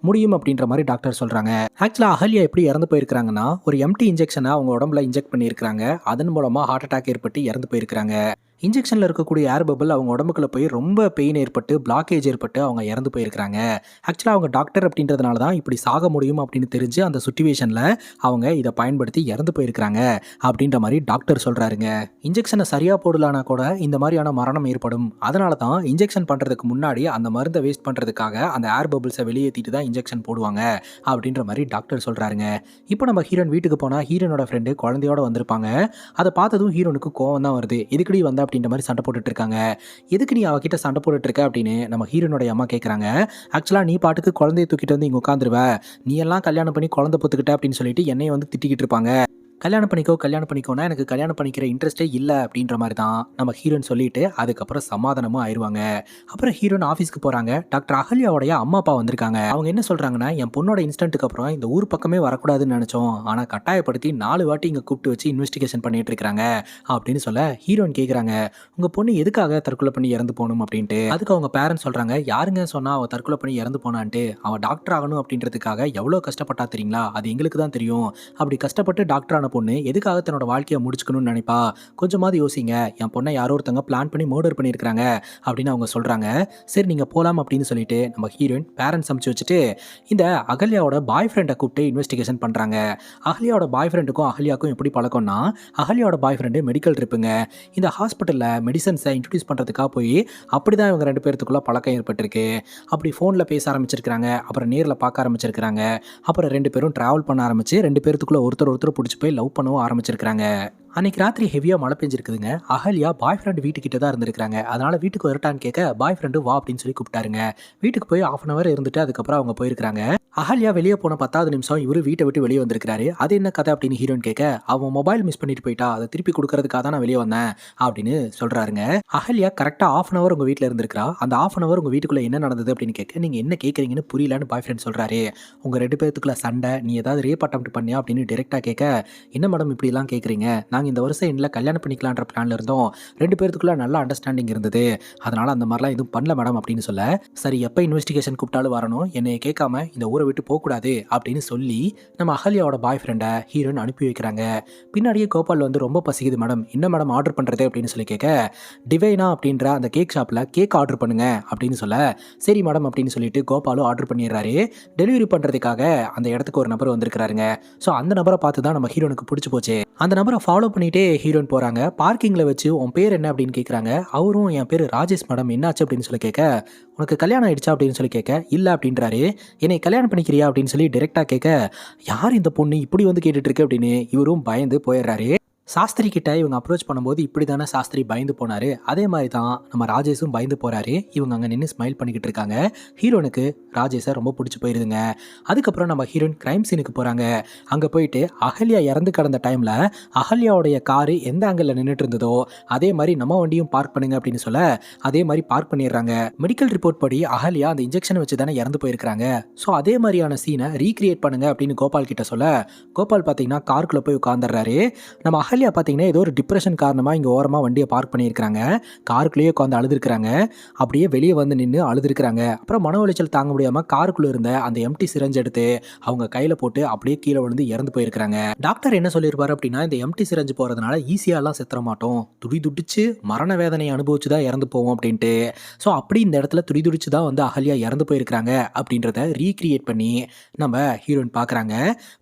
முடியும் அப்படின்ற மாதிரி டாக்டர் சொல்றாங்க. ஆக்சுவலாக அகல்யா எப்படி இறந்து போயிருக்காங்கன்னா ஒரு எம்டி இன்ஜெக்ஷனை அவங்க உடம்புல இன்ஜெக்ட் பண்ணியிருக்காங்க. அதன் மூலமா ஹார்ட் அட்டாக் ஏற்பட்டு இறந்து போயிருக்காங்க. இன்ஜெக்ஷனில் இருக்கக்கூடிய ஏர் பபிள் அவங்க உடம்புக்குள்ள போய் ரொம்ப பெயின் ஏற்பட்டு பிளாக்கேஜ் ஏற்பட்டு அவங்க இறந்து போயிருக்கிறாங்க. ஆக்சுவலாக அவங்க டாக்டர் அப்படின்றதுனால தான் இப்படி சாக முடியும் அப்படின்னு தெரிஞ்சு அந்த சுச்சுவேஷனில் அவங்க இதை பயன்படுத்தி இறந்து போயிருக்கிறாங்க அப்படின்ற மாதிரி டாக்டர் சொல்கிறாருங்க. இன்ஜெக்ஷனை சரியாக போடலான்னா கூட இந்த மாதிரியான மரணம் ஏற்படும். அதனால தான் இன்ஜெக்ஷன் பண்ணுறதுக்கு முன்னாடி அந்த மருந்தை வேஸ்ட் பண்ணுறதுக்காக அந்த ஏர் பபிள்ஸை வெளியேற்றிட்டு தான் இன்ஜெக்ஷன் போடுவாங்க அப்படின்ற மாதிரி டாக்டர் சொல்கிறாருங்க. இப்போ நம்ம ஹீரோன் வீட்டுக்கு போனால் ஹீரோனோட ஃப்ரெண்டு குழந்தையோட வந்திருப்பாங்க. அதை பார்த்ததும் ஹீரோனுக்கு கோவம் தான் வருது. இதுக்கடி வந்தா அப்படின்ற மாதிரி சண்டை போட்டுட்டு இருக்காங்க. எதுக்கு நீ அவகிட்ட சண்டை போட்டுட்டு இருக்க அப்படின்னு நம்ம ஹீரோனுடைய அம்மா கேட்குறாங்க. ஆக்சுவலாக நீ பாட்டுக்கு குழந்தைய தூக்கிட்டு வந்து இங்கே உட்காந்துருவ, நீ எல்லாம் கல்யாணம் பண்ணி குழந்தை பொத்துக்கிட்ட அப்படின்னு சொல்லிட்டு என்னைய வந்து திட்டிக்கிட்டு இருப்பாங்க. கல்யாணம் பண்ணிக்கோனா எனக்கு கல்யாணம் பண்ணிக்கிற இன்ட்ரெஸ்ட்டே இல்லை அப்படின்ற மாதிரி தான் நம்ம ஹீரோயின் சொல்லிட்டு அதுக்கப்புறம் சமாதானமும் ஆயிடுவாங்க. அப்புறம் ஹீரோயின் ஆஃபீஸ்க்கு போகிறாங்க. டாக்டர் அகல்யாவுடைய அம்மா அப்பா வந்திருக்காங்க. அவங்க என்ன சொல்கிறாங்கன்னா, என் பொண்ணோட இன்சிடென்ட்டுக்கு அப்புறம் இந்த ஊர் பக்கமே வரக்கூடாதுன்னு நினச்சோம், ஆனால் கட்டாயப்படுத்தி 4 வாட்டி இங்கே கூப்பிட்டு வச்சு இன்வெஸ்டிகேஷன் பண்ணிட்டு இருக்காங்க அப்படின்னு சொல்ல ஹீரோயின் கேட்குறாங்க, உங்கள் பொண்ணு எதுக்காக தற்கொலை பண்ணி இறந்து போகணும் அப்படின்ட்டு. அதுக்கு அவங்க பேரண்ட்ஸ் சொல்கிறாங்க, யாருங்க சொன்னால் அவள் தற்கொலை பண்ணி இறந்து போனான்ட்டு, அவள் டாக்டர் ஆகணும் அப்படின்றதுக்காக எவ்வளோ கஷ்டப்பட்டா தெரியுங்களா, அது எங்களுக்கு தான் தெரியும். அப்படி கஷ்டப்பட்டு டாக்டர் பொண்ணு எதுக்காக தன்னோட வாழ்க்கையை முடிச்சுக்கணும்னு நினைப்பா, கொஞ்சமாவது யோசிங்க, என் பொண்ணை யாரோ ஒருத்தங்க பிளான் பண்ணி மர்டர் பண்ணியிருக்காங்க அப்படின்னு அவங்க சொல்றாங்க. சரி நீங்க போலாம் அப்படின்னு சொல்லிட்டு நம்ம ஹீரோயின் பேரண்ட்ஸ் அமுச்சு வச்சுட்டு இந்த அகல்யாவோட பாய் ஃப்ரெண்டை கூப்பிட்டு இன்வெஸ்டிகேஷன் பண்றாங்க. அகல்யாவோட பாய் ஃப்ரெண்டுக்கும் அகல்யாவுக்கும் எப்படி பழக்கம்னா, அகல்யாவோட பாய் ஃப்ரெண்டு மெடிக்கல் ட்ரிப்புங்க. இந்த ஹாஸ்பிட்டலில் மெடிசன்ஸை இன்ட்ரடியூஸ் பண்ணுறதுக்காக போய் அப்படிதான் இவங்க 2 பேர்த்துக்குள்ள பழக்கம் ஏற்பட்டிருக்கு. அப்படி ஃபோனில் பேச ஆரம்பிச்சிருக்காங்க. அப்புறம் நேரில் பார்க்க ஆரம்பிச்சிருக்காங்க. அப்புறம் 2 பேரும் ட்ராவல் பண்ண ஆரம்பிச்சு 2 பேர்த்துக்குள்ள ஒருத்தர் பிடிச்சி போய் லவ் பண்ணவும் ஆரம்பிச்சிருக்காங்க. அன்னைக்கு ராத்திரி ஹெவியாக மழை பெஞ்சிருக்குதுங்க. அகல்யா பாய் ஃப்ரெண்டு வீட்டுக்கிட்ட தான் இருந்திருக்காங்க. அதனால வீட்டுக்கு வரட்டான்னு கேட்க பாய் ஃப்ரெண்டு வா அப்படின்னு சொல்லி கூப்பிட்டாருங்க. வீட்டுக்கு போய் 1/2 hour இருந்துட்டு அதுக்கப்புறம் அவங்க போயிருக்காங்க. அகல்யா வெளியே போன 10வது நிமிஷம் இவரு வீட்டை விட்டு வெளியே வந்திருக்காரு. அது என்ன கதை அப்படின்னு ஹீரோயின் கேட்க, அவன் மொபைல் மிஸ் பண்ணிட்டு போயிட்டா, அதை திருப்பி கொடுக்கறதுக்காக தான் நான் வெளியே வந்தேன் அப்படின்னு சொல்றாருங்க. அகல்யா கரெக்டாக 1/2 hour உங்க வீட்டில் இருந்திருக்கா. அந்த 1/2 hour உங்க வீட்டுக்குள்ள என்ன நடந்தது அப்படின்னு கேட்க, நீங்க என்ன கேட்குறீங்கன்னு புரியலன்னு பாய் ஃப்ரெண்ட் சொல்றாரு. உங்க 2 பேர்த்துக்குள்ள சண்டை, நீ ஏதாவது ரேப் அட்டெம்ப்ட் பண்ணியா அப்படின்னு டைரக்டா கேட்க, என்ன மேடம் இப்படி எல்லாம் கேட்குறீங்க, நாங்கள் இந்த வருஷம் எண்ணில் கல்யாணம் பண்ணிக்கலான்ற பிளான்ல இருந்தோம், 2 பேர்த்துக்குள்ள நல்ல அண்டர்ஸ்டாண்டிங் இருந்தது, அதனால அந்த மாதிரிலாம் எதுவும் பண்ணல மேடம் அப்படின்னு சொல்ல, சரி எப்போ இன்வெஸ்டிகேஷன் கூப்பிட்டாலும் வரணும், என்னை கேட்காம இந்த ஊரை விட்டு போகக்கூடாது அப்படின்னு சொல்லி நம்ம அகல்யாவோட பாய் ஃப்ரெண்டை ஹீரோயின் அனுப்பி வைக்கிறாங்க. பின்னாடியே கோபால் வந்து ரொம்ப பசிக்குது மேடம், என்ன மேடம் ஆர்டர் பண்ணுறது அப்படின்னு சொல்லி கேட்க, டிவைனா அப்படின்ற அந்த கேக் ஷாப்பில் கேக் ஆர்டர் பண்ணுங்க அப்படின்னு சொல்ல, சரி மேடம் அப்படின்னு சொல்லிட்டு கோபாலும் ஆர்டர் பண்ணிடுறாரு. டெலிவரி பண்ணுறதுக்காக அந்த இடத்துக்கு ஒரு நபர் வந்திருக்கிறாருங்க. ஸோ அந்த நபரை பார்த்து தான் நம்ம ஹீரோனுக்கு பிடிச்சி போச்சு. அந்த நபரை ஃபாலோ பண்ணிட்டே ஹீரோயின் போகிறாங்க. பார்க்கிங்கில் வச்சு உன் பேர் என்ன அப்படின்னு கேட்குறாங்க. அவரும் என் பேர் ராஜேஷ் மேடம், என்னாச்சு அப்படின்னு சொல்லி கேட்க, உனக்கு கல்யாணம் ஆயிடுச்சா அப்படின்னு சொல்லி கேட்க, இல்லை அப்படின்றாரு. என்னை கல்யாணம் பண்ணிக்கிறியா அப்படின்னு சொல்லி டைரெக்டாக கேட்க, யார் இந்த பொண்ணு இப்படி வந்து கேட்டுட்டு இருக்கு அப்படின்னு இவரும் பயந்து போயிடுறாரு. சாஸ்திரி கிட்ட இவங்க அப்ரோச் பண்ணும்போது இப்படி தானே சாஸ்திரி பயந்து போனாரு, அதே மாதிரி தான் நம்ம ராஜேஷும் பயந்து போறாரு. இவங்க அங்கே நின்று ஸ்மைல் பண்ணிக்கிட்டு இருக்காங்க. ஹீரோனுக்கு ராஜேஷை ரொம்ப பிடிச்சி போயிருதுங்க. அதுக்கப்புறம் நம்ம ஹீரோயின் கிரைம் சீனுக்கு போகிறாங்க. அங்கே போயிட்டு அகல்யா இறந்து கிடந்த டைமில் அகல்யாவுடைய காரு எந்த ஆங்கிளில் நின்றுட்டு இருந்ததோ அதே மாதிரி நம்ம வண்டியும் பார்க் பண்ணுங்க அப்படின்னு சொல்ல அதே மாதிரி பார்க் பண்ணிடுறாங்க. மெடிக்கல் ரிப்போர்ட் படி அகல்யா அந்த இன்ஜெக்ஷனை வச்சு தானே இறந்து போயிருக்காங்க. ஸோ அதே மாதிரியான சீனை ரீக்ரியேட் பண்ணுங்க அப்படின்னு கோபால் கிட்ட சொல்ல கோபால் பார்த்தீங்கன்னா காருக்குள்ளே போய் உட்காந்துடுறாரு. நம்ம அகல்யா பார்த்தீங்கன்னா ஏதோ ஒரு டிப்ரெஷன் காரணமாக இங்கே ஓரமாக வண்டியை பார்க் பண்ணியிருக்கிறாங்க. காருக்குள்ளேயே உட்காந்து அழுதுருக்குறாங்க. அப்படியே வெளியே வந்து நின்று அழுதுருக்குறாங்க. அப்புறம் மன உளைச்சல் தாங்க முடியாமல் காருக்குள்ளே இருந்த அந்த எம்டி சிரஞ்ச் எடுத்து அவங்க கையில் போட்டு அப்படியே கீழே விழுந்து இறந்து போயிருக்கிறாங்க. டாக்டர் என்ன சொல்லியிருப்பாரு அப்படின்னா, இந்த எம்டி சிரஞ்ச் போகிறதுனால ஈஸியாலாம் செத்துற மாட்டோம், துடிச்சு மரண வேதனையை அனுபவிச்சு தான் இறந்து போவோம் அப்படின்ட்டு. ஸோ அப்படி இந்த இடத்துல துடிச்சு தான் வந்து அகல்யா இறந்து போயிருக்கிறாங்க அப்படின்றத ரீக்ரியேட் பண்ணி நம்ம ஹீரோயின் பார்க்குறாங்க.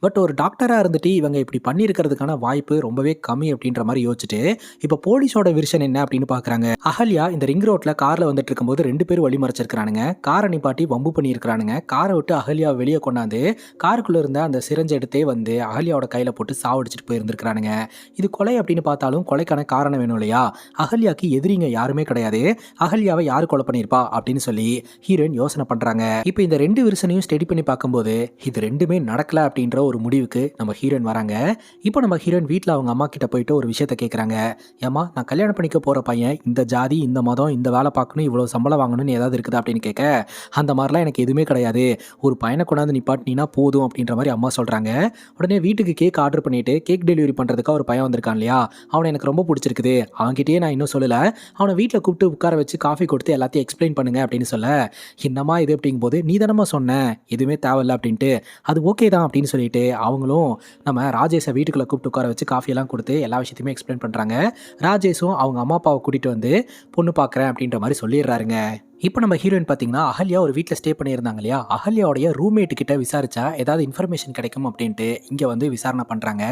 பட் ஒரு டாக்டராக இருந்துட்டு இவங்க இப்படி பண்ணியிருக்கிறதுக்கான வாய்ப்பு ரொம்பவே கம்மி அப்படின்ற மாதிரி யோசிச்சுட்டு இப்போ போலீஸோட விர்ஷன் என்ன அப்படின்னு பார்க்குறாங்க. அகல்யா இந்த ரிங் ரோட்டில் காரில் வந்துட்டு இருக்கும்போது 2 பேர் வழி மறைச்சிருக்கிறானுங்க. காரை நிப்பாட்டி வம்பு பண்ணியிருக்கிறானுங்க. காரை விட்டு அகல்யா வெளியே கொண்டாந்து காருக்குள்ளே இருந்த அந்த சிரஞ்சை எடுத்தே வந்து அகல்யாவோட கையில் போட்டு சாவடிச்சிட்டு போயிருந்துருக்கிறானுங்க. இது கொலை அப்படின்னு பார்த்தாலும் கொலைக்கான காரணம் வேணும் இல்லையா? அகல்யாக்கு எதிரிங்க யாருமே கிடையாது. அகல்யாவை யார் கொலை பண்ணியிருப்பா அப்படின்னு சொல்லி ஹீரோயின் யோசனை பண்ணுறாங்க. இப்போ இந்த 2 விர்ஷனையும் ஸ்டடி பண்ணி பார்க்கும்போது இது 2மே நடக்கல அப்படின்ற ஒரு முடிவுக்கு நம்ம ஹீரோயின் வராங்க. இப்போ நம்ம ஹீரோயின் வீட்டில் அவங்க அம்மா கிட்ட போயிட்டு ஒரு விஷயத்த கேட்குறாங்க. ஏம்மா, நான் கல்யாணம் பண்ணிக்க போகிற பையன் இந்த ஜாதி, இந்த மதம், இந்த வேலை பார்க்கணும், இவ்வளோ சம்பளம் வாங்கணும்னு ஏதாவது இருக்குதா அப்படின்னு கேட்க, அந்த மாதிரிலாம் எனக்கு எதுவுமே கிடையாது, ஒரு பையனை கொண்டாந்து நிப்பாட்டினா போதும் அப்படின்ற மாதிரி அம்மா சொல்கிறாங்க. உடனே வீட்டுக்கு கேக் ஆர்டர் பண்ணிட்டு கேக் டெலிவரி பண்ணுறதுக்கு ஒரு பையன் வந்திருக்கான் இல்லையா, அவனை எனக்கு ரொம்ப பிடிச்சிருக்குது, அவன்கிட்டயே நான் இன்னும் சொல்லலை, அவனை வீட்டில் கூப்பிட்டு உட்கார வச்சு காஃபி கொடுத்து எல்லாத்தையும் எக்ஸ்பிளைன் பண்ணுங்க அப்படின்னு சொல்ல, என்னம்மா இது அப்படிங்கும்போது, நீ தானம்மா சொன்ன எதுவுமே தேவையில்லை அப்படின்ட்டு, அது ஓகே தான் அப்படின்னு சொல்லிட்டு அவங்களும் நம்ம ராஜேஷை வீட்டுக்குள்ளே கூப்பிட்டு உட்கார வச்சு காஃபியெல்லாம் கொடுத்து எல்லா விஷயத்தையுமே எக்ஸ்பிளைன் பண்ணுறாங்க. ராஜேஷும் அவங்க அம்மா அப்பாவை கூட்டிகிட்டு வந்து பொண்ணு பார்க்குறேன் அப்படின்ற மாதிரி சொல்லிடுறாருங்க. இப்போ நம்ம ஹீரோயின் பார்த்தீங்கன்னா அகல்யா ஒரு வீட்டில் ஸ்டே பண்ணியிருந்தாங்க இல்லையா, அகல்யாவுடைய ரூம்மேட்டு கிட்ட விசாரிச்சா ஏதாவது இன்ஃபர்மேஷன் கிடைக்கும் அப்படின்ட்டு இங்கே வந்து விசாரணை பண்ணுறாங்க.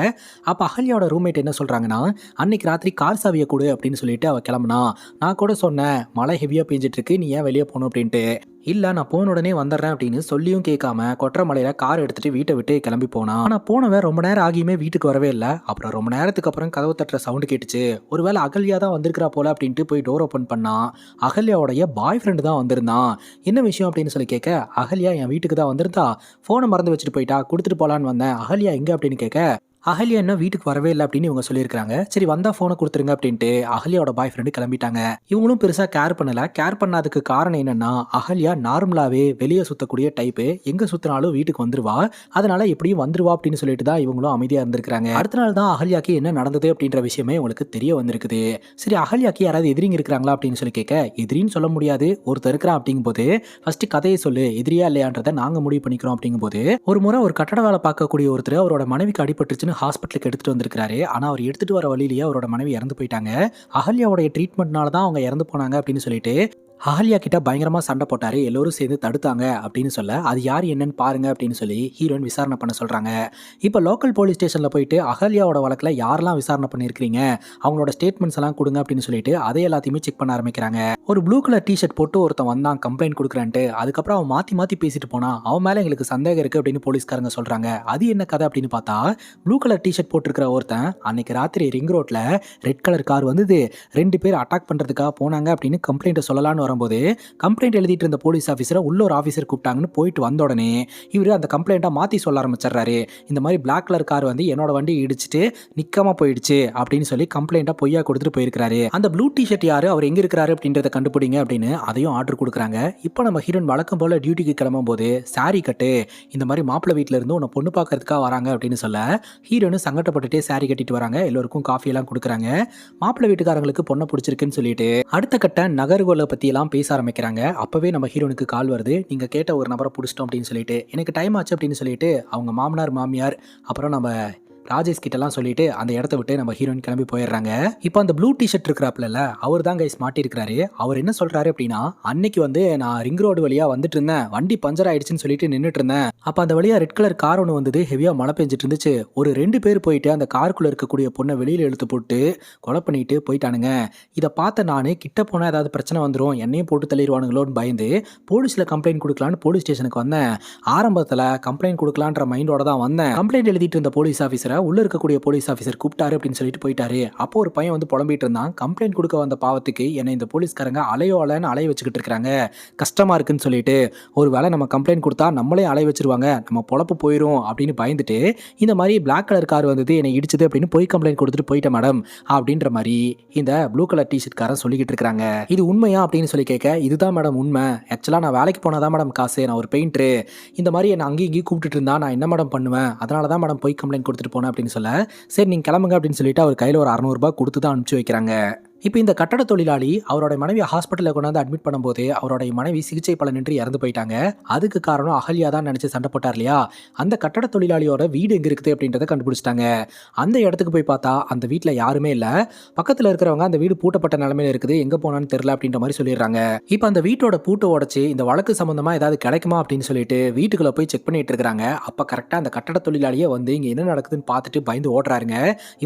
அப்போ அகல்யாவோட ரூம்மேட் என்ன சொல்கிறாங்கன்னா, அன்னைக்கு ராத்திரி கார் சாவியை கொடு அப்படின்னு சொல்லிட்டு அவள் கிளம்புனா, நான் கூட சொன்னேன் மழை ஹெவியாக பெஞ்சிட்டு இருக்கு, நீ ஏன் வெளியே போகணும் அப்படின்ட்டு, இல்லை நான் போன உடனே வந்துடுறேன் அப்படின்னு சொல்லியும் கேட்காம கொற்ற மலையில் கார் எடுத்துகிட்டு வீட்டை விட்டு கிளம்பி போனான். ஆனால் போனவன் ரொம்ப நேரம் ஆகியுமே வீட்டுக்கு வரவே இல்லை. அப்புறம் ரொம்ப நேரத்துக்கு அப்புறம் கதவு தட்டுற சவுண்டு கேட்டுச்சு. ஒருவேளை அகல்யா தான் வந்திருக்கிறா போல அப்படின்ட்டு போய் டோர் ஓப்பன் பண்ணான். அகல்யாவுடைய பாய் ஃப்ரெண்டு தான் வந்திருந்தான். என்ன விஷயம் அப்படின்னு சொல்லி கேட்க, அகல்யா என் வீட்டுக்கு தான் வந்திருந்தா, ஃபோனை மறந்து வச்சுட்டு போயிட்டா, கொடுத்துட்டு போகலான்னு வந்தேன், அகல்யா எங்கே அப்படின்னு கேட்க, அகல்யா இன்னும் வீட்டுக்கு வரவே இல்லை அப்படின்னு இவங்க சொல்லியிருக்காங்க. சரி வந்தா ஃபோனை கொடுத்துருங்க அப்படின்ட்டு அகல்யாவோட பாய் ஃப்ரெண்டு கிளம்பிட்டாங்க. இவங்களும் பெருசாக கேர் பண்ணல. கேர் பண்ணாததுக்கு காரணம் என்னன்னா, அகல்யா நார்மலாகவே வெளியே சுற்றக்கூடிய டைப்பு, எங்கே சுற்றினாலும் வீட்டுக்கு வந்துருவா, அதனால எப்படியும் வந்துருவா அப்படின்னு சொல்லிட்டு தான் இவங்களும் அமைதியாக இருந்திருக்காங்க. அடுத்த நாள் தான் அகல்யாக்கு என்ன நடந்தது அப்படின்ற விஷயமே உங்களுக்கு தெரிய வந்திருக்குது. சரி அகல்யாக்கு யாராவது எதிரிங்க இருக்கிறாங்களா அப்படின்னு சொல்லி கேட்க, எதிரின்னு சொல்ல முடியாது, ஒருத்தர் இருக்கிறான் அப்படிங்கும்போது ஃபர்ஸ்ட் கதையை சொல்லு, எதிரியா இல்லையான்றதை நாங்கள் முடிவு பண்ணிக்கிறோம் அப்படிங்கும்போது, ஒரு முறை ஒரு கட்டட வேலை பார்க்கக்கூடிய ஒருத்தர் அவரோட மனைவிக்கு அடிபட்டுச்சுன்னு ஹாஸ்பிட்டலுக்கு எடுத்துட்டு வந்திருக்காரு. ஆனால் அவர் எடுத்துட்டு வர வழியிலேயே அவரோட மனைவி இறந்து போயிட்டாங்க. அகல்யாவுடைய ட்ரீட்மெண்ட்னால தான் அவங்க இறந்து போனாங்க அப்படின்னு சொல்லிட்டு அகல்யா கிட்ட பயங்கரமா சண்டை போட்டாரு. எல்லோரும் சேர்ந்து தடுத்தாங்க அப்படின்னு சொல்ல, அது யார் என்னன்னு பாருங்க அப்படின்னு சொல்லி ஹீரோயின் விசாரணை பண்ண சொல்றாங்க. இப்போ லோக்கல் போலீஸ் ஸ்டேஷன்ல போயிட்டு அகல்யாவோட வழக்கில் யாரெல்லாம் விசாரணை பண்ணியிருக்கீங்க, அவங்களோட ஸ்டேட்மெண்ட்ஸ் எல்லாம் கொடுங்க அப்படின்னு சொல்லிட்டு அதை எல்லாத்தையுமே செக் பண்ண ஆரம்பிக்கிறாங்க. ஒரு ப்ளூ கலர் டிஷர்ட் போட்டு ஒருத்தன் வந்தான் கம்ப்ளைண்ட் கொடுக்குறான்ட்டு, அதுக்கப்புறம் அவன் மாத்தி பேசிட்டு போனா, அவன் மேல எங்களுக்கு சந்தேகம் இருக்கு அப்படின்னு போலீஸ்காரங்க சொல்றாங்க. அது என்ன கதை அப்படின்னு பார்த்தா, ப்ளூ கலர் டிஷர்ட் போட்டிருக்கிற ஒருத்தன் அன்னைக்கு ராத்திரி ரிங் ரோட்ல ரெட் கலர் கார் வந்தது, 2 பேர் அட்டாக் பண்றதுக்காக போனாங்க அப்படின்னு கம்ப்ளைண்ட் சொல்லலான்னு வரும்போது, கம்ப்ளைண்ட் எழுதிட்டு இருந்த போலீஸ் ஆஃபீஸரை உள்ள ஒரு ஆஃபீஸர் கூப்பிட்டாங்கன்னு போயிட்டு வந்த உடனே இவர் அந்த கம்ப்ளைண்ட்டை மாற்றி சொல்ல ஆரம்பிச்சிடுறாரு. இந்த மாதிரி பிளாக் கலர் கார் வந்து என்னோட வண்டி இடிச்சிட்டு நிற்காம போயிடுச்சு அப்படின்னு சொல்லி கம்ப்ளைண்ட்டை பொய்யா கொடுத்துட்டு போயிருக்காரு. அந்த ப்ளூ டிஷர்ட் யாரு, அவர் எங்க இருக்கிறாரு அப்படின்றத கண்டுபிடிங்க அப்படின்னு அதையும் ஆர்டர் கொடுக்குறாங்க. இப்போ நம்ம ஹீரோயின் வழக்கம் போல டியூட்டிக்கு கிளம்பும் போது, சாரி கட்டு, இந்த மாதிரி மாப்பிள்ளை வீட்டில இருந்து உன்னை பொண்ணு பார்க்கறதுக்காக வராங்க அப்படின்னு சொல்ல, ஹீரோயின் சங்கடப்பட்டுட்டே சாரி கட்டிட்டு வராங்க. எல்லோருக்கும் காஃபி எல்லாம் கொடுக்குறாங்க. மாப்பிள்ளை வீட்டுக்காரங்களுக்கு பொண்ணை பிடிச்சிருக்குன்னு சொல்லிட்டு அடுத்த கட்ட நகர்வுகளை பத்தி எல்லாம் பேச ஆரம்பிக்கிறாங்க. அப்பவே நம்ம ஹீரோனுக்கு கால் வருது, நீங்க கேட்ட ஒரு நபரை பிடிச்சிட்டோம் அப்படின்னு சொல்லிட்டு, எனக்கு டைம் ஆச்சு அப்படின்னு சொல்லிட்டு அவங்க மாமனார் மாமியார் அப்புறம் நம்ம ராஜேஷ் கிட்டலாம் சொல்லிட்டு அந்த இடத்த விட்டு நம்ம ஹீரோயின் கிளம்பி போயிடுறாங்க. இப்போ அந்த ப்ளூ டிஷர்ட் இருக்கிறாப்ல, அவர் தான் கைஸ் மாட்டிருக்கிறாரு. அவர் என்ன சொல்றாரு அப்படின்னா, அன்னைக்கு வந்து நான் ரிங் ரோடு வழியா வந்துட்டு இருந்தேன், வண்டி பஞ்சர் ஆயிடுச்சுன்னு சொல்லிட்டு நின்றுட்டு இருந்தேன். அப்போ அந்த வழியா ரெட் கலர் கார் ஒன்று வந்தது, ஹெவியா மழை பெஞ்சிட்டு இருந்துச்சு. ஒரு 2 பேர் போயிட்டு அந்த காருக்குள்ள இருக்கக்கூடிய பொண்ணை வெளியில இழுத்து போட்டு கொலை பண்ணிட்டு போயிட்டானுங்க. இதை பார்த்த நான் கிட்ட போனால் ஏதாவது பிரச்சனை வந்துடும், என்னையும் போட்டு தள்ளிடுவானுங்களோன்னு பயந்து போலீஸில் கம்ப்ளைண்ட் கொடுக்கலான்னு போலீஸ் ஸ்டேஷனுக்கு வந்தேன். ஆரம்பத்தில் கம்ப்ளைண்ட் கொடுக்கலான்ற மைண்டோட தான் வந்தேன். கம்ப்ளைண்ட் எழுதிட்டு இருந்த போலீஸ் ஆஃபீஸரை உள்ள இருக்கக்கூடிய போலீஸ் ஆஃபீஸர் கூப்பிட்டாரு அப்படின்னு சொல்லிட்டு போயிட்டாரு. அப்போ ஒரு பையன் வந்து புலம்பிட்டு இருந்தான். கம்ப்ளைண்ட் கொடுக்க வந்த பாவத்துக்கு என்னை இந்த போலீஸ்காரங்க அலையோ அலைன்னு அலைய வச்சுக்கிட்டு இருக்காங்க, கஷ்டமா இருக்குன்னு சொல்லிட்டு. ஒரு வேளை நம்ம கம்ப்ளைண்ட் கொடுத்தா நம்மளே அலைய வச்சிருவாங்க, நம்ம பொழப்பு போயிடும் அப்படின்னு பயந்துட்டு இந்த மாதிரி பிளாக் கலர் கார் வந்தது என்னை இடிச்சது அப்படின்னு போய் கம்ப்ளைண்ட் கொடுத்துட்டு போயிட்டேன் மேடம் அப்படின்ற மாதிரி இந்த ப்ளூ கலர் டிஷர்ட் காரன் சொல்லிக்கிட்டு இருக்காங்க. இது உண்மையா அப்படின்னு சொல்லி கேட்க, இதுதான் மேடம் உண்மை. ஆக்சுவலா நான் வேலைக்கு போனாதான் மேடம் காசு, நான் ஒரு பெயிண்டரு, இந்த மாதிரி என்னை அங்கேயும் இங்கேயும் கூப்பிட்டு இருந்தா நான் என்ன மேடம் பண்ணுவேன், அதனால தான் மேடம் போய் கம்ப்ளைண்ட் கொடுத்துட்டு போனேன் அப்படின்னு சொல்ல, சரி நீங்கள் கிளம்புங்க அப்படின்னு சொல்லிட்டு அவர் கையில் ஒரு 600 ரூபாய் கொடுத்து தான் அனுப்பிச்சு வைக்கிறாங்க. இப்போ இந்த கட்டட தொழிலாளி அவரோட மனைவி ஹாஸ்பிட்டலில் கொண்டாந்து அட்மிட் பண்ணும்போது அவரோட மனைவி சிகிச்சை பலனின்றி இறந்து போயிட்டாங்க. அதுக்கு காரணம் அகல்யா தான் நினச்சி சண்டை போட்டார் இல்லையா. அந்த கட்டட தொழிலாளியோட வீடு எங்கே இருக்குது அப்படின்றத கண்டுபிடிச்சிட்டாங்க. அந்த இடத்துக்கு போய் பார்த்தா அந்த வீட்டில் யாருமே இல்லை. பக்கத்தில் இருக்கிறவங்க அந்த வீடு பூட்டப்பட்ட நிலைமையில இருக்குது, எங்கே போனான்னு தெரியல அப்படின்ற மாதிரி சொல்லிடுறாங்க. இப்போ அந்த வீட்டோட பூட்டை உடச்சி இந்த வழக்கு சம்மந்தமாக ஏதாவது கிடைக்குமா அப்படின்னு சொல்லிட்டு வீட்டுக்குள்ளே போய் செக் பண்ணிட்டு இருக்கிறாங்க. அப்போ கரெக்டாக அந்த கட்டட தொழிலாளியே வந்து இங்கே என்ன நடக்குதுன்னு பார்த்துட்டு பயந்து ஓடுறாருங்க.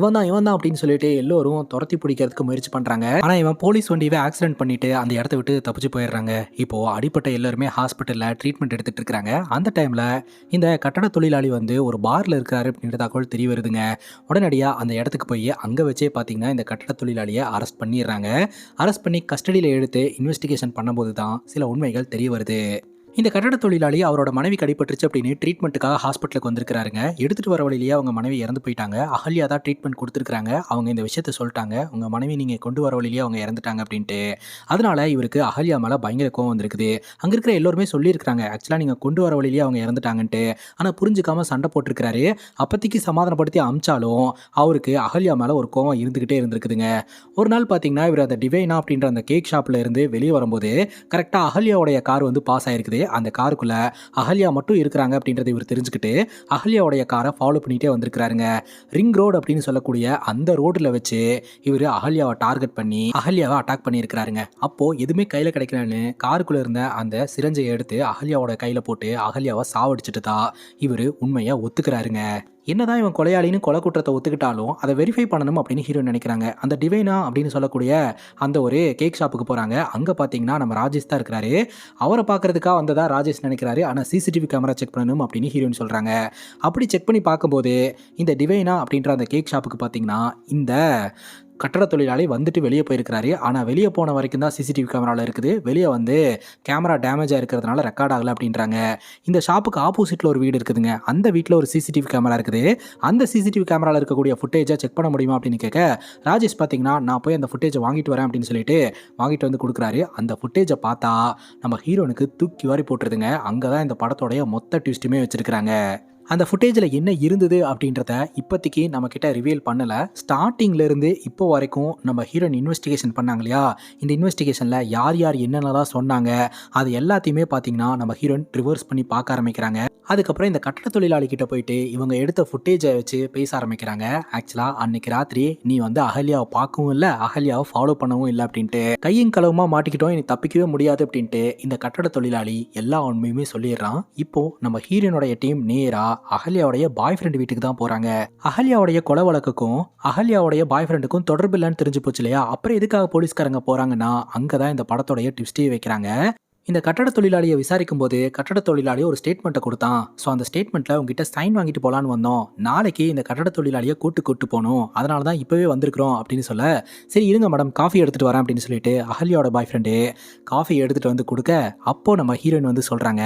இவன் தான் அப்படின்னு சொல்லிட்டு எல்லோரும் துரத்தி பிடிக்கிறதுக்கு முயற்சி பண்ணுறாங்க. ஆனா இவன் போலீஸ் வண்டியவே ஆக்சிடென்ட் பண்ணிட்டு அந்த இடத்த விட்டு தப்பிச்சு போயிடுறாங்க. இப்போ அடிப்பட்ட எல்லாருமே ஹாஸ்பிட்டல்ல ட்ரீட்மெண்ட் எடுத்துட்டு இருக்காங்க. அந்த டைம்ல இந்த கட்டட தொழிலாளி வந்து ஒரு பார்ல இருக்காரு அப்படின்ற தகவல் தெரிய வருதுங்க. உடனடியா அந்த இடத்துக்கு போய் அங்க வச்சே பாத்தீங்கன்னா இந்த கட்டட தொழிலாளியை அரெஸ்ட் பண்ணிடுறாங்க. அரெஸ்ட் பண்ணி கஸ்டடியில எடுத்து இன்வெஸ்டிகேஷன் பண்ணும்போது தான் சில உண்மைகள் தெரிய வருது. இந்த கட்டட தொழிலாளி அவரோட மனைவி கடிபட்டுருச்சு அப்படின்னு ட்ரீட்மெண்ட்டுக்காக ஹாஸ்பிட்டலுக்கு வந்திருக்காருங்க. எடுத்துட்டு வர வழியிலேயே அவங்க மனைவி இறந்து போயிட்டாங்க. அகல்யா தான் ட்ரீட்மெண்ட் கொடுத்துருக்காங்க. அவங்க இந்த விஷயத்த சொல்லிட்டாங்க, உங்க மனைவி நீங்க கொண்டு வர வழியிலேயே அவங்க இறந்துட்டாங்க அப்படின்ட்டு. அதனால இவருக்கு அகல்யா மேல பயங்கர கோவம் வந்திருக்குது. அங்க இருக்கிற எல்லோருமே சொல்லியிருக்காங்க, ஆக்சுவலா நீங்க கொண்டு வர வழியிலேயே அவங்க இறந்துட்டாங்கன்ட்டு. ஆனா புரிஞ்சுக்காம சண்டை போட்டிருக்காரு. அப்பத்திக்கு சமாதானப்படுத்தி அமிச்சாலும் அவருக்கு அகல்யா மேல ஒரு கோவம் இருந்துகிட்டே இருந்திருக்குதுங்க. ஒரு நாள் பாத்தீங்கன்னா இவர் அந்த டிவைனா அப்படின்ற அந்த கேக் ஷாப்ல இருந்து வெளியே வரும்போது கரெக்டா அகல்யாவுடைய கார் வந்து பாஸ் ஆயிருக்குது. அந்த காருக்குள்ள அகல்யா மட்டும் இருக்கிறாங்க அப்படின்றத இவர் தெரிஞ்சுக்கிட்டு அகல்யாவுடைய காரை ஃபாலோ பண்ணிட்டே வந்திருக்கிறாருங்க. ரிங் ரோடு அப்படின்னு சொல்லக்கூடிய அந்த ரோட்ல வச்சு இவர் அகல்யாவை டார்கெட் பண்ணி அகல்யாவை அட்டாக் பண்ணியிருக்கிறாருங்க. அப்போ எதுவுமே கையில கிடைக்கலன்னு காருக்குள்ள இருந்த அந்த சிரஞ்சையை எடுத்து அகல்யாவோட கையில போட்டு அகல்யாவை சாவடிச்சுட்டு தான் இவர் உண்மையை ஒத்துக்கிறாருங்க. என்னதான் இவன் கொலையாளின்னு கொலை குற்றத்தை ஒத்துக்கிட்டாலும் அதை வெரிஃபை பண்ணணும் அப்படின்னு ஹீரோயின் நினைக்கிறாங்க. அந்த டிவைனா அப்படின்னு சொல்லக்கூடிய அந்த ஒரு கேக் ஷாப்புக்கு போகிறாங்க. அங்கே பார்த்தீங்கன்னா நம்ம ராஜேஷ் தான் இருக்கிறாரு. அவரை பார்க்கறதுக்காக வந்ததா ராஜேஷ் நினைக்கிறாரு. ஆனால் சிசிடிவி கேமரா செக் பண்ணணும் அப்படின்னு ஹீரோயின் சொல்கிறாங்க. அப்படி செக் பண்ணி பார்க்கும்போது இந்த டிவைனா அப்படின்ற அந்த கேக் ஷாப்புக்கு பார்த்தீங்கன்னா இந்த கட்டட தொழிலாளி வந்துட்டு வெளியே போயிருக்கிறாரு. ஆனால் வெளியே போன வரைக்கும் தான் சிசிடிவி கேமராவில் இருக்குது. வெளியே வந்து கேமரா டேமேஜாக இருக்கிறதுனால ரெக்கார்ட் ஆகலை அப்படின்றாங்க. இந்த ஷாப்புக்கு ஆப்போசிட்டில் ஒரு வீடு இருக்குதுங்க. அந்த வீட்டில் ஒரு சிசிடிவி கேமரா இருக்குது. அந்த சிசிடிவி கேமராவில் இருக்கக்கூடிய ஃபுட்டேஜை செக் பண்ண முடியுமா அப்படின்னு கேட்க, ராஜேஷ் பார்த்தீங்கன்னா நான் போய் அந்த ஃபுட்டேஜை வாங்கிட்டு வரேன் அப்படின்னு சொல்லிட்டு வாங்கிட்டு வந்து கொடுக்குறாரு. அந்த ஃபுட்டேஜை பார்த்தா நம்ம ஹீரோனுக்கு தூக்கி வாரி போட்டுருதுங்க. அங்கே தான் இந்த படத்தோடைய மொத்த ட்விஸ்ட்டுமே வச்சுருக்கிறாங்க. அந்த ஃபுட்டேஜில் என்ன இருந்தது அப்படின்றத இப்போதைக்கு நம்மக்கிட்ட ரிவீல் பண்ணலை. ஸ்டார்டிங்லேருந்து இப்போ வரைக்கும் நம்ம ஹீரோயின் இன்வெஸ்டிகேஷன் பண்ணாங்க இல்லையா, இந்த இன்வெஸ்டிகேஷனில் யார் யார் என்னென்னலாம் சொன்னாங்க அது எல்லாத்தையுமே பார்த்தீங்கன்னா நம்ம ஹீரோயின் ரிவர்ஸ் பண்ணி பார்க்க ஆரம்பிக்கிறாங்க. அதுக்கப்புறம் இந்த கட்டட தொழிலாளிகிட்ட போயிட்டு இவங்க எடுத்த ஃபுட்டேஜை வச்சு பேச ஆரம்பிக்கிறாங்க. ஆக்சுவலாக அன்னைக்கு ராத்திரி நீ வந்து அகல்யாவை பார்க்கவும் இல்லை, அகல்யாவை ஃபாலோ பண்ணவும் இல்லை அப்படின்ட்டு கையும் களவுமா மாட்டிக்கிட்டோம், இனி தப்பிக்கவே முடியாது அப்படின்ட்டு இந்த கட்டட தொழிலாளி எல்லா உண்மையுமே சொல்லிடுறான். இப்போ நம்ம ஹீரோயினுடைய டீம் நேரா அகல்யாவுடைய பாய் ஃப்ரெண்ட் வீட்டுக்கு தான் போறாங்க. அகல்யாவுடைய கொலை வழக்குக்கும் அகல்யாவுடைய பாய் ஃப்ரெண்டுக்கும் தொடர்பு இல்லைன்னு தெரிஞ்சு போச்சு இல்லையா. அப்புறம் எதுக்காக போலீஸ்காரங்க போறாங்கன்னா அங்கதான் இந்த படத்தோடைய ட்விஸ்டே வைக்கிறாங்க. இந்த கட்டட தொழிலாளியை விசாரிக்கும் போது கட்டட தொழிலாளி ஒரு ஸ்டேட்மெண்ட்டை கொடுத்தான். ஸோ அந்த ஸ்டேட்மெண்ட்டில் உங்ககிட்ட சைன் வாங்கிட்டு போகலான்னு வந்தோம், நாளைக்கு இந்த கட்டட தொழிலாளியை கூட்டு போகணும், அதனால தான் இப்போவே வந்திருக்கிறோம் அப்படின்னு சொல்ல, சரி இருங்க மேடம் காஃபி எடுத்துகிட்டு வரேன் அப்படின்னு சொல்லிட்டு அகல்யாவோட பாய் ஃப்ரெண்டு காஃபி எடுத்துகிட்டு வந்து கொடுக்க, அப்போது நம்ம ஹீரோயின் வந்து சொல்கிறாங்க,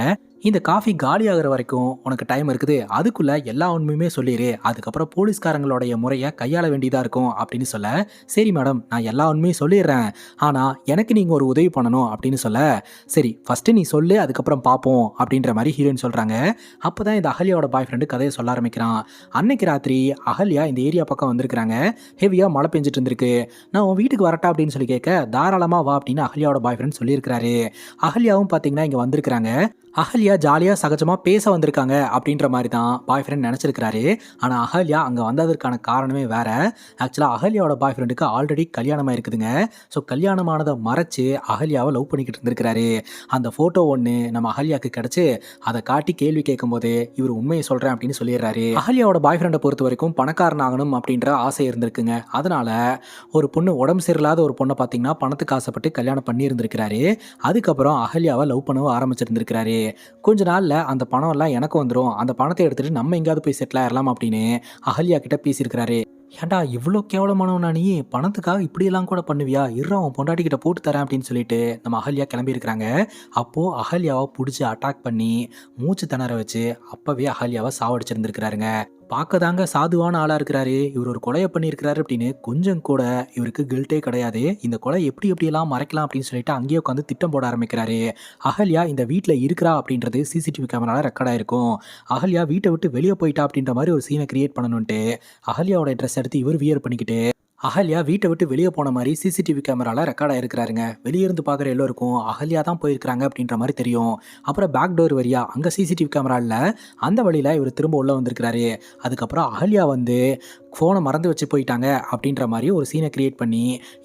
இந்த காஃபி காலி ஆகிற வரைக்கும் உனக்கு டைம் இருக்குது, அதுக்குள்ளே எல்லா உண்மையுமே சொல்லிடு, அதுக்கப்புறம் போலீஸ்காரங்களுடைய முறையை கையாள வேண்டியதாக இருக்கும் அப்படின்னு சொல்ல, சரி மேடம் நான் எல்லா உண்மையும் சொல்லிடுறேன், ஆனால் எனக்கு நீங்கள் ஒரு உதவி பண்ணணும் அப்படின்னு சொல்ல, சரி ஃபஸ்ட்டு நீ சொல்லு அதுக்கப்புறம் பார்ப்போம் அப்படின்ற மாதிரி ஹீரோயின் சொல்கிறாங்க. அப்போ தான் இந்த அகல்யாவோட பாய் ஃப்ரெண்டு கதையை சொல்ல ஆரம்பிக்கிறான். அன்னைக்கு ராத்திரி அகல்யா இந்த ஏரியா பக்கம் வந்திருக்கிறாங்க. ஹெவியாக மழை பெஞ்சிட்டு இருந்திருக்கு. நான் உன் வீட்டுக்கு வரட்டா அப்படின்னு சொல்லி கேட்க, தாராளமாக வா அப்படின்னு அகல்யாவோட பாய் ஃப்ரெண்ட் சொல்லியிருக்கிறாரு. அகல்யாவும் பார்த்தீங்கன்னா இங்கே வந்திருக்கிறாங்க. அகல்யா ஜாலியாக சகஜமாக பேச வந்திருக்காங்க அப்படின்ற மாதிரி தான் பாய் ஃப்ரெண்ட் நினச்சிருக்கிறாரு. ஆனால் அகல்யா அங்கே வந்ததற்கான காரணமே வேறு. ஆக்சுவலாக அகல்யாவோட பாய் ஃப்ரெண்டுக்கு ஆல்ரெடி கல்யாணமாக இருக்குதுங்க. ஸோ கல்யாணமானதை மறைச்சு அகல்யாவை லவ் பண்ணிக்கிட்டு இருந்திருக்கிறாரு. அந்த ஃபோட்டோ ஒன்று நம்ம அகல்யாவுக்கு கிடச்சி அதை காட்டி கேள்வி கேட்கும்போது இவர் உண்மையை சொல்கிறேன் அப்படின்னு சொல்லிடுறாரு. அகல்யாவோட பாய் ஃப்ரெண்டை பொறுத்த வரைக்கும் பணக்காரன் ஆகணும் அப்படின்ற ஆசை இருந்திருக்குங்க. அதனால் ஒரு பொண்ணு உடம்பு சரியில்லாத ஒரு பொண்ணை பார்த்தீங்கன்னா பணத்துக்கு ஆசைப்பட்டு கல்யாணம் பண்ணி இருந்திருக்கிறாரு. அதுக்கப்புறம் அகல்யாவை லவ் பண்ணவும் ஆரம்பிச்சிருந்திருக்கிறாரு. கொஞ்ச நாள்ல அந்த பணம் எல்லாம் எனக்கு வந்துடும், அந்த பணத்தை எடுத்துட்டு நம்ம எங்கேயாவது போய் செட்டில் ஆயிடலாம் அப்படின்னு அகல்யா கிட்ட பேசியிருக்கிறாரு. ஏன்டா இவ்வளோ கேவலமானவனா நீ, பணத்துக்காக இப்படியெல்லாம் கூட பண்ணுவியா, இருறா உன் பொண்டாட்டிக்கிட்ட போட்டு தரேன் அப்படின்னு சொல்லிட்டு நம்ம அகல்யா கிளம்பி இருக்கிறாங்க. அப்போது அகல்யாவை பிடிச்சி அட்டாக் பண்ணி மூச்சு திணற வச்சு அப்போவே அகல்யாவை சாவடிச்சிருந்துருக்கிறாருங்க. பார்க்க தாங்க சாதுவான ஆளாக இருக்கிறாரு, இவர் ஒரு கொலையை பண்ணியிருக்கிறாரு அப்படின்னு கொஞ்சம் கூட இவருக்கு கில்ட்டே கிடையாது. இந்த கொலை எப்படி எப்படியெல்லாம் மறைக்கலாம் அப்படின்னு சொல்லிட்டு அங்கேயே உட்காந்து திட்டம் போட ஆரம்பிக்கிறாரு. அகல்யா இந்த வீட்டில் இருக்கிறா அப்படின்றது சிசிடிவி கேமராவில் ரெக்கார்ட் ஆயிருக்கும். அகல்யா வீட்டை விட்டு வெளியே போயிட்டா அப்படின்ற மாதிரி ஒரு சீனை கிரியேட் பண்ணணுன்ட்டு அகல்யாவோட ட்ரெஸ் எடுத்து இவர் வியர் பண்ணிக்கிட்டு அகல்யா வீட்டை விட்டு வெளியே போன மாதிரி சிசிடிவி கேமராவில் ரெக்கார்ட் ஆயிருக்கிறாருங்க. வெளியே இருந்து பார்க்குற எல்லோருக்கும் அகல்யா தான் போயிருக்கிறாங்க அப்படின்ற மாதிரி தெரியும். அப்புறம் பேக் டோர் வழியா அங்கே சிசிடிவி கேமரா இல்லை, அந்த வழியில் இவர் திரும்ப உள்ளே வந்திருக்கிறாரு. அதுக்கப்புறம் அகல்யா வந்து ஃபோனை மறந்து வச்சு போயிட்டாங்க அப்படின்ற மாதிரி ஒரு சீனை கிரியேட் பண்ணி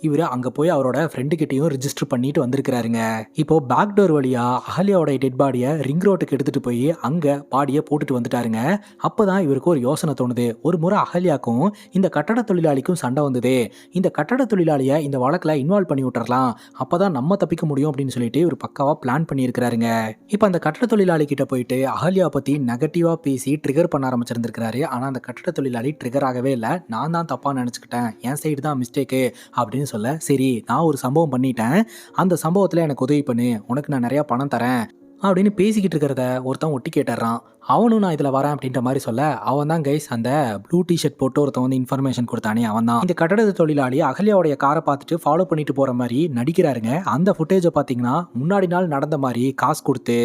இவர் அங்கே போய் அவரோட ஃப்ரெண்டுக்கிட்டையும் ரிஜிஸ்டர் பண்ணிட்டு வந்திருக்கிறாருங்க. இப்போது பேக் டோர் வழியாக அகல்யாவோட டெட் பாடியை ரிங் ரோட்டுக்கு எடுத்துகிட்டு போய் அங்கே பாடியை போட்டுட்டு வந்துட்டாருங்க. அப்போ தான் இவருக்கு ஒரு யோசனை தோணுது. ஒரு முறை அகல்யாக்கும் இந்த கட்டட தொழிலாளிக்கும் சண்டை வந்தது, இந்த கட்டட தொழிலாளியை இந்த வழக்கில் இன்வால்வ் பண்ணி விட்டுறலாம், அப்பதான் நம்ம தப்பிக்க முடியும் அப்படின்னு சொல்லிட்டு ஒரு பக்காவா பிளான் பண்ணியிருக்கிறாருங்க. இப்போ அந்த கட்டட தொழிலாளி கிட்ட போயிட்டு அகல்யா பத்தி நெகட்டிவா பேசி ட்ரிகர் பண்ண ஆரம்பிச்சிருந்திருக்கிறாரு. ஆனா அந்த கட்டட தொழிலாளி ட்ரிகர் ஆகவே இல்லை. நான் தான் தப்பா நினைச்சுக்கிட்டேன், என் சைடு தான் மிஸ்டேக்கு அப்படின்னு சொல்ல, சரி நான் ஒரு சம்பவம் பண்ணிட்டேன், அந்த சம்பவத்தில் எனக்கு உதவி பண்ணு, உனக்கு நான் நிறைய பணம் தரேன் அப்படின்னு பேசிக்கிட்டு இருக்கிறத ஒருத்தன் ஒட்டி கேட்டுறான். அவனும் நான் இதில் வரேன் அப்படின்ற மாதிரி சொல்ல, அவன் தான் கைஸ் அந்த ப்ளூ டிஷர்ட் போட்டு ஒருத்தன் வந்து இன்ஃபர்மேஷன் கொடுத்தானே அவன் தான். இந்த கட்டட தொழிலாளி அகல்யாவுடைய காரை பார்த்துட்டு ஃபாலோ பண்ணிட்டு போகிற மாதிரி நடிக்கிறாருங்க. அந்த ஃபுட்டேஜை பார்த்தீங்கன்னா முன்னாடி நாள் நடந்த மாதிரி காசு கொடுத்து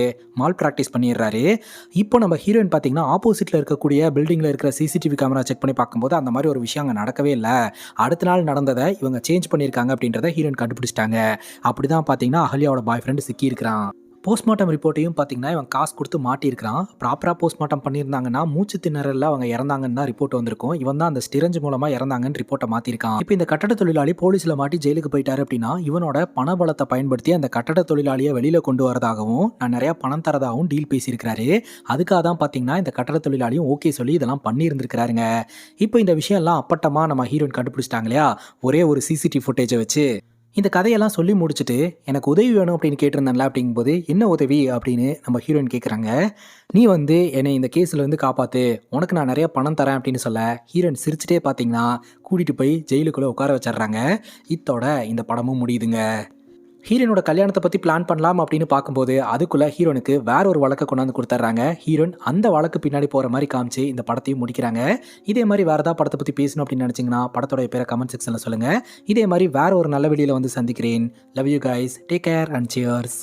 மால் ப்ராக்டிஸ் பண்ணிடுறாரு. இப்போ நம்ம ஹீரோயின் பார்த்தீங்கன்னா ஆப்போசிட்டில் இருக்கக்கூடிய பில்டிங்கில் இருக்கிற சிசிடிவி கேமரா செக் பண்ணி பார்க்கும்போது அந்த மாதிரி ஒரு விஷயம் அங்கே நடக்கவே இல்லை. அடுத்த நாள் நடந்ததை இவங்க சேஞ்ச் பண்ணியிருக்காங்க அப்படின்றத ஹீரோயின் கண்டுபிடிச்சிட்டாங்க. அப்படி தான் பார்த்தீங்கன்னா அகல்யாவோட பாய் ஃப்ரெண்டு சிக்கியிருக்கிறான். போஸ்ட்மார்ட்டம் ரிப்போர்ட்டையும் பார்த்தீங்கன்னா இவன் காசு கொடுத்து மாட்டியிருக்கிறான். ப்ராப்பராக போஸ்ட்மார்ட்டம் பண்ணியிருந்தாங்கன்னா மூச்சு திணறலில் அவங்க இறந்தாங்கன்னு தான் ரிப்போர்ட் வந்திருக்கும். இவன் தான் அந்த ஸ்டிரஞ்ச் மூலமாக இறந்தாங்கன்னு ரிப்போர்ட்டை மாற்றிருக்கான். இப்போ இந்த கட்டட தொழிலாளி போலீஸில் மாட்டி ஜெயிலுக்கு போயிட்டாரு அப்படின்னா இவனோட பணபலத்தை பயன்படுத்தி அந்த கட்டட தொழிலாளியை வெளியில் கொண்டு வரதாகவும் நான் நிறையா பணம் தரதாகவும் டீல் பேசியிருக்கிறாரு. அதுக்காக தான் பார்த்தீங்கன்னா இந்த கட்டட தொழிலாளியும் ஓகே சொல்லி இதெல்லாம் பண்ணியிருந்திருக்கிறாருங்க. இப்போ இந்த விஷயம்லாம் அப்பட்டமாக நம்ம ஹீரோயின் கண்டுபிடிச்சிட்டாங்க இல்லையா, ஒரே ஒரு சிசிடிவி ஃபுட்டேஜை வச்சு. இந்த கதையெல்லாம் சொல்லி முடிச்சுட்டு எனக்கு உதவி வேணும் அப்படின்னு கேட்டிருந்தேன்ல, அப்படிங்கும்போது என்ன உதவி அப்படின்னு நம்ம ஹீரோயின் கேட்குறாங்க. நீ வந்து என்னை இந்த கேஸில் வந்து காப்பாற்று, உனக்கு நான் நிறைய பணம் தரேன் அப்படின்னு சொல்ல ஹீரோயின் சிரிச்சுட்டே பார்த்தீங்கன்னா கூட்டிகிட்டு போய் ஜெயிலுக்குள்ளே உட்கார வச்சிடுறாங்க. இத்தோட இந்த படமும் முடியுதுங்க. ஹீரோனோட கல்யாணத்தை பற்றி பிளான் பண்ணலாம் அப்படின்னு பார்க்கும்போது அதுக்குள்ளே ஹீரோனுக்கு வேற ஒரு வழக்கை கொண்டாந்து கொடுத்துட்றாங்க. ஹீரோன் அந்த வழக்கு பின்னாடி போகிற மாதிரி காமிச்சு இந்த படத்தையும் முடிக்கிறாங்க. இதே மாதிரி வேறு ஏதாவது படத்தை பற்றி பேசணும் அப்படின்னு நினச்சிங்கன்னா படத்தோட பேரை கமெண்ட் செக்ஷனில் சொல்லுங்கள். இதே மாதிரி வேற ஒரு நல்ல வீடியோவில் வந்து சந்திக்கிறேன். Love you guys, take care and cheers.